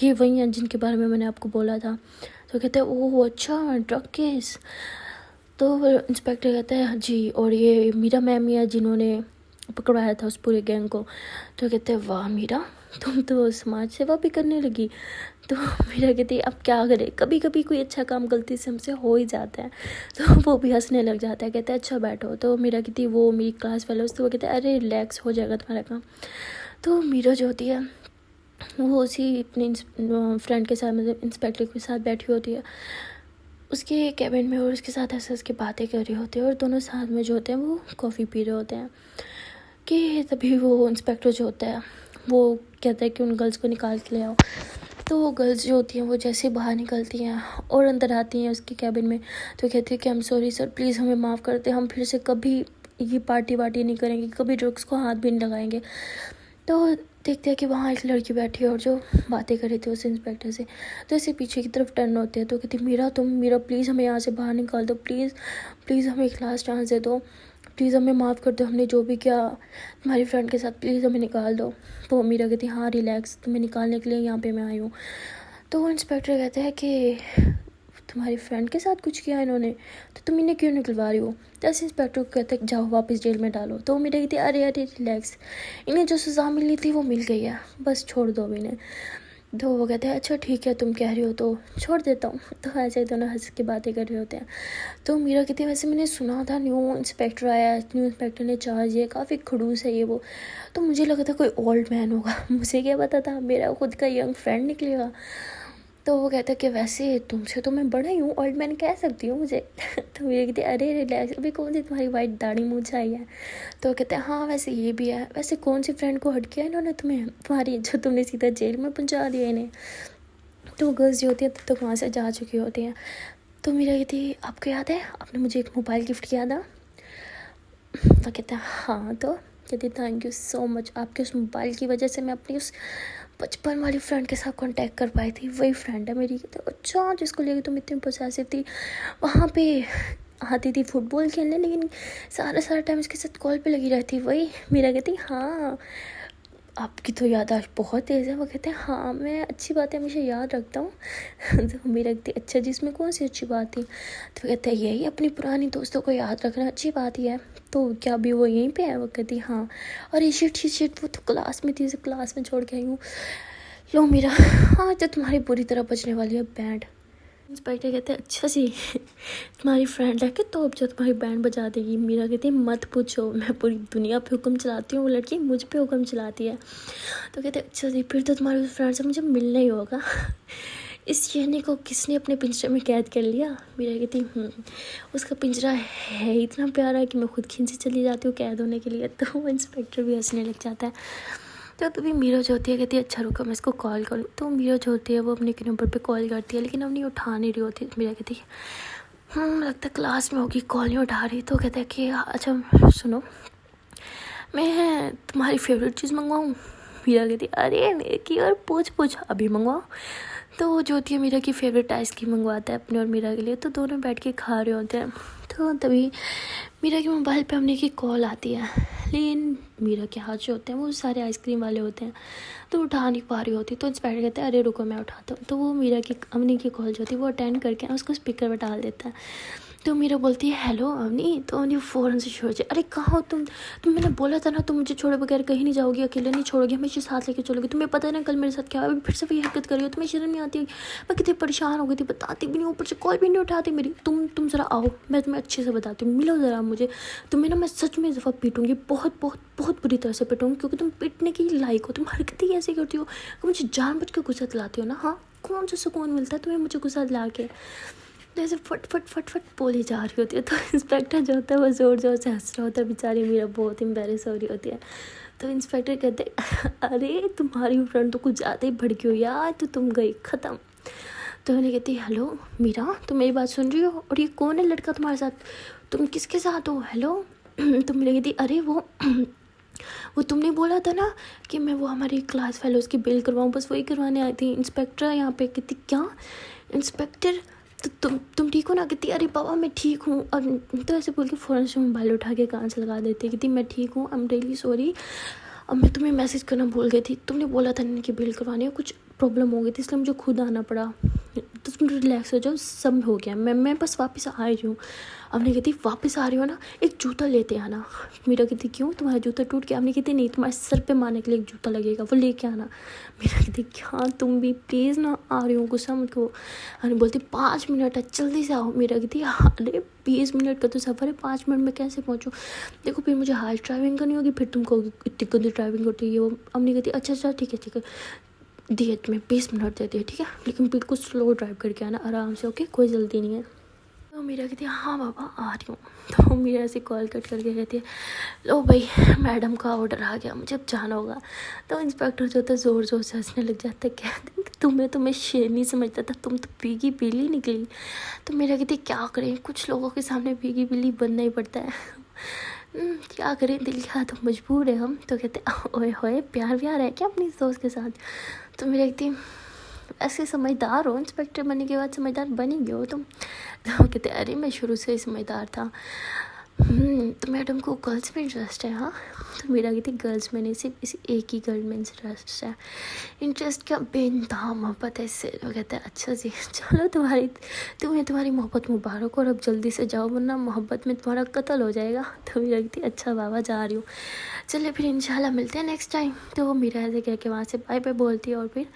ये वही हैं जिनके बारे में मैंने आपको बोला था। तो कहते हैं ओह अच्छा ड्रग केस। तो इंस्पेक्टर कहता है जी, और ये मीरा मैम ही है जिन्होंने पकड़वाया था उस पूरे गैंग को। तो कहते हैं वाह मीरा तुम तो समाज सेवा भी करने लगी। तो मीरा कहती है अब क्या करे, कभी कभी कोई अच्छा काम गलती से हमसे हो ही जाता है। तो वो भी हंसने लग जाता है, कहता है अच्छा बैठो। तो मीरा कहती है वो मेरी क्लास फेलोज, तो वो कहते हैं अरे रिलैक्स हो जाएगा तुम्हारा काम। तो मीरा जो होती है वो उसी अपने फ्रेंड के साथ, मतलब इंस्पेक्टर के साथ बैठी होती है उसके कैबिन में, और उसके साथ ऐसे उसकी बातें कर रही होती है और दोनों साथ में जो होते हैं वो कॉफ़ी पी रहे होते हैं। कि तभी वो इंस्पेक्टर जो होता है वो कहता है कि उन गर्ल्स को निकाल के ले आओ। तो वो गर्ल्स जो होती हैं वो जैसे बाहर निकलती हैं और अंदर आती हैं उसके कैबिन में, तो कहती है कि हम सॉरी सर, प्लीज़ हमें माफ़ कर दें, हम फिर से कभी ये पार्टी वार्टी नहीं करेंगे, कभी ड्रग्स को हाथ भी नहीं लगाएंगे। तो देखते हैं कि वहाँ एक लड़की बैठी है और जो बातें कर रही थी उस इंस्पेक्टर से। तो ऐसे पीछे की तरफ टर्न होते हैं तो कहती मीरा प्लीज़ हमें यहाँ से बाहर निकाल दो, प्लीज़ हमें एक लास्ट चांस दे दो, प्लीज़ हमें माफ़ कर दो, हमने जो भी किया तुम्हारी फ्रेंड के साथ, प्लीज़ हमें निकाल दो। तो मीरा कहती हाँ रिलैक्स, तुम्हें निकालने के लिए यहाँ पे मैं आई हूँ। तो वो इंस्पेक्टर कहते हैं कि तुम्हारी फ्रेंड के साथ कुछ किया इन्होंने, तो तुम इन्हें क्यों निकलवा रही हो। तो ऐसे इंस्पेक्टर को कहते जाओ वापस जेल में डालो। तो मेरे कहती अरे अरे रिलैक्स, इन्हें जो सज़ा मिलनी थी वो मिल गई है, बस छोड़ दो इन्हें। तो वो कहते हैं अच्छा ठीक है तुम कह रही हो तो छोड़ देता हूँ। तो ऐसे ही दोनों हंस के बातें कर रहे होते हैं। तो मीरा कहती है वैसे मैंने सुना था न्यू इंस्पेक्टर आया, न्यू इंस्पेक्टर ने चार्ज दिया, काफ़ी खड़ूस है ये वो, तो मुझे लगा था कोई ओल्ड मैन होगा, मुझे क्या पता था मेरा खुद का यंग फ्रेंड निकलेगा। तो वो कहता है कि वैसे तुमसे तो मैं बड़ा ही हूँ, ओल्ड मैन कह सकती हूँ मुझे। तो मीरा कहती है अरे रिलैक्स, अभी कौन सी तुम्हारी वाइट दाढ़ी मूंछ आई है। तो वो कहते हैं हाँ वैसे ये भी है, वैसे कौन सी फ्रेंड को हट किया इन्होंने तुम्हें, तुम्हारी जो तुमने सीधा जेल में पहुँचा दिया इन्हें। तो गर्ल्स जो होती है तब तक वहाँ से जा चुकी होती हैं। तो मीरा कहती है आपको याद है आपने मुझे एक मोबाइल गिफ्ट किया था। तो कहते हैं हाँ। तो कहती थैंक यू सो मच, आपके उस मोबाइल की वजह से मैं अपनी उस बचपन वाली फ्रेंड के साथ कांटेक्ट कर पाई थी, वही फ्रेंड है मेरी। तो अच्छा जिसको लेके तुम इतनी पोसेसिव थी, वहाँ पे आती थी फुटबॉल खेलने, लेकिन सारा टाइम उसके साथ कॉल पे लगी रहती, वही। मीरा कहती हाँ आपकी तो याददाश्त बहुत तेज़ है। वो कहते हैं हाँ मैं अच्छी बातें हमेशा याद रखता हूँ। तो मेरा कहती अच्छा जिसमें कौन सी अच्छी बात थी। तो कहते हैं यही अपनी पुरानी दोस्तों को याद रखना अच्छी बात ही है। तो क्या अभी वो यहीं पे है। वो कहती हाँ, और ये शिट वो तो क्लास में थी, उसे क्लास में छोड़ के आई हूँ। लो मेरा हाँ तो तुम्हारी पूरी तरह बचने वाली है बैंड। इंस्पेक्टर कहते हैं अच्छा जी तुम्हारी फ्रेंड है कि तो अब जो तुम्हारी बैंड बजा देगी। मीरा कहती है मत पूछो, मैं पूरी दुनिया पे हुक्म चलाती हूँ, वो लड़की मुझ पे हुक्म चलाती है। तो कहते हैं अच्छा जी फिर तो तुम्हारी उस फ्रेंड से मुझे मिलना ही होगा। इस शेरनी को किसने अपने पिंजरे में कैद कर लिया। मीरा कहती उसका पिंजरा है इतना प्यारा कि मैं खुद खींच चली जाती हूँ कैद होने के लिए। तो वो इंस्पेक्टर भी हंसने लग जाता है। तो तभी मीरा जो होती है कहती है अच्छा रुको मैं इसको कॉल करूँ। तो मीरा जो होती है वो अपने के नंबर पे कॉल करती है, लेकिन अब नहीं उठा नहीं रही होती। मीरा कहती है लगता है क्लास में होगी, कॉल नहीं उठा रही। तो कहता है कि अच्छा सुनो मैं तुम्हारी फेवरेट चीज़ मंगवाऊँ। मीरा कहती है अरे मेरे की और पूछ अभी मंगवाओ। तो वो जो होती है मीरा की फेवरेट आइसक्रीम मंगवाता है अपने और मीरा के लिए। तो दोनों बैठ के खा रहे होते हैं। तो तभी मीरा के मोबाइल पे हमने की कॉल आती है, लेकिन मीरा के हाथ जो होते हैं वो सारे आइसक्रीम वाले होते हैं, तो उठा नहीं पा रही होती। तो इंस्पेक्टर कहते हैं अरे रुको मैं उठाता हूँ। तो वो मीरा की अवनी की कॉल जो होती है वो अटेंड करके उसको स्पीकर पर डाल देता है। तो मीरा बोलती है हेलो अवनी। तो अवनी फ़ौरन से छोड़ जाए, अरे कहाँ हो तुम मैंने बोला था ना तुम मुझे छोड़े बगैर कहीं नहीं जाओगी, अकेले नहीं छोड़ोगी, हमेशा साथ लेके चलोगी। तुम्हें पता है ना कल मेरे साथ क्या हुआ, फिर से वही हरकत कर रही हो, तुम्हें शर्म नहीं आती। मैं कितनी परेशान हो गई थी, बताती भी नहीं, ऊपर से कॉल भी नहीं उठाती मेरी। तुम ज़रा आओ, मैं तुम्हें अच्छे से बताती हूँ, मिलो ज़रा मुझे। तुम्हें ना मैं सच में इस दफ़ा पीटूँगी, बहुत बहुत बहुत बुरी तरह से पीटूँगी, क्योंकि तुम पीटने की लायक हो। तुम हरकतें ऐसी करती हो, मुझे जानबूझ के गुस्सा दिलाती हो ना। हाँ कौन सा सुकून मिलता है तुम्हें मुझे गुस्सा दिला के। जैसे फट बोली जा रही होती है। तो इंस्पेक्टर जो होता है वो ज़ोर से हंस रहा होता है, बेचारी मीरा बहुत एम्बैरेस हो रही होती है। तो इंस्पेक्टर कहते अरे तुम्हारी फ्रेंड तो कुछ ज़्यादा ही भड़की हुई यार, तो तुम गई ख़त्म। तो उन्हें कहती हेलो मीरा तुम मेरी बात सुन रही हो, और ये कौन है लड़का तुम्हारे साथ, तुम किसके साथ हो, हेलो। तो मीरा कहती अरे वो तुमने बोला था ना कि मैं वो हमारी क्लास फेलोज़ की बिल करवाऊँ, बस वही करवाने आई थी। इंस्पेक्टर यहाँ पे। कहती क्या इंस्पेक्टर, तो तुम ठीक हो ना। कहती अरे बाबा मैं ठीक हूँ। और तो ऐसे बोल के फ़ौरन से मोबाइल उठा के कान से लगा देती। कहती मैं ठीक हूँ, आई एम रियली सॉरी, अब मैं तुम्हें मैसेज करना भूल गई थी, तुमने बोला था इनकी बिल करवानी है, कुछ प्रॉब्लम हो गई थी इसलिए मुझे खुद आना पड़ा। तो तुम रिलैक्स हो जाओ, सब हो गया, मैं बस वापस आ रही हूँ। हमने कहती वापस आ रही हो ना, एक जूता लेते आना। मीरा कहती क्यों तुम्हारा जूता टूट गया। हमने कहती नहीं तुम्हारे सर पे मारने के लिए एक जूता लगेगा, वो लेके आना। मीरा कहती क्या तुम भी प्लीज़ ना, आ रही हूँ गुस्सा मत को। हमने बोलती 5 मिनट है जल्दी से आओ। मीरा कहती अरे 20 मिनट का तो सफ़र है, 5 मिनट में कैसे पहुँचूँ, देखो फिर मुझे हार्ड ड्राइविंग करनी होगी, फिर तुम कहोगे इतनी गंदी ड्राइविंग होती है वो। हमने कहती अच्छा ठीक है दिए तुम्हें 20 मिनट दे दिए ठीक है, लेकिन बिल्कुल स्लो ड्राइव करके आना आराम से, ओके कोई जल्दी नहीं है। तो मीरा कहती है हाँ बाबा आ रही हूँ। तो मीरा ऐसे कॉल कट करके कहती है लो भाई मैडम का ऑर्डर आ गया, मुझे अब जाना होगा। तो इंस्पेक्टर जो था ज़ोर से हंसने लग जाता है, कहते हैं तुम्हें शेरनी समझता था, तुम तो भीगी बिल्ली निकली। तो मीरा कहती क्या करें, कुछ लोगों के सामने भीगी बिल्ली बनना ही पड़ता है। क्या करें, दिल का तो मजबूर है हम। तो कहते ओए होए प्यार है क्या अपनी दोस्त के साथ। तो मेरा कहती ऐसे समझदार हो, इंस्पेक्टर बनने के बाद समझदार बन ही गए हो तुम। तो कहते अरे मैं शुरू से ही समझदार था। तो मैडम को गर्ल्स में इंटरेस्ट है। हाँ, तो मेरा कहती गर्ल्स में नहीं, सिर्फ इसी एक ही गर्ल में इंटरेस्ट है। इंटरेस्ट क्या, बेनतहा मोहब्बत है इससे। वो कहता है अच्छा जी चलो तुम्हारी मोहब्बत मुबारक, और अब जल्दी से जाओ वरना मोहब्बत में तुम्हारा कत्ल हो जाएगा। तो मेरा कहती अच्छा बाबा जा रही हूँ, चलिए फिर इंशाल्लाह मिलते हैं नेक्स्ट टाइम। तो वो मेरा ऐसे कह के वहाँ से बाय बाय बोलती है और फिर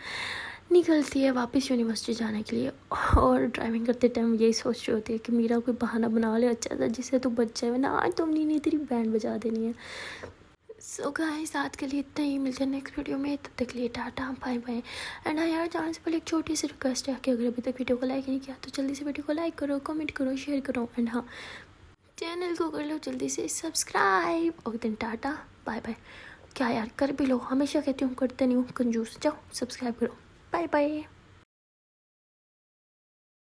निकलती है वापस यूनिवर्सिटी जाने के लिए। और ड्राइविंग करते टाइम यही सोच रही होती है कि मीरा कोई बहाना बना ले अच्छा सा जिससे तू बच जाए, ना आज तुम नहीं तेरी बैंड बजा देनी है। सो गाइस आज के लिए इतना ही, मिलते हैं नेक्स्ट वीडियो में, तब तक के लिए टाटा बाय बाय। एंड हाँ यार, जाने से पहले एक छोटी सी रिक्वेस्ट है कि अगर अभी तक वीडियो को लाइक नहीं किया तो जल्दी से वीडियो को लाइक करो, कमेंट करो, शेयर करो, एंड हाँ चैनल को कर लो जल्दी से सब्सक्राइब। और दिन टाटा बाय बाय। क्या यार, कर भी लो, हमेशा कहती हूँ करते नहीं हूँ, कंजूस। जाओ सब्सक्राइब करो, बाय बाय।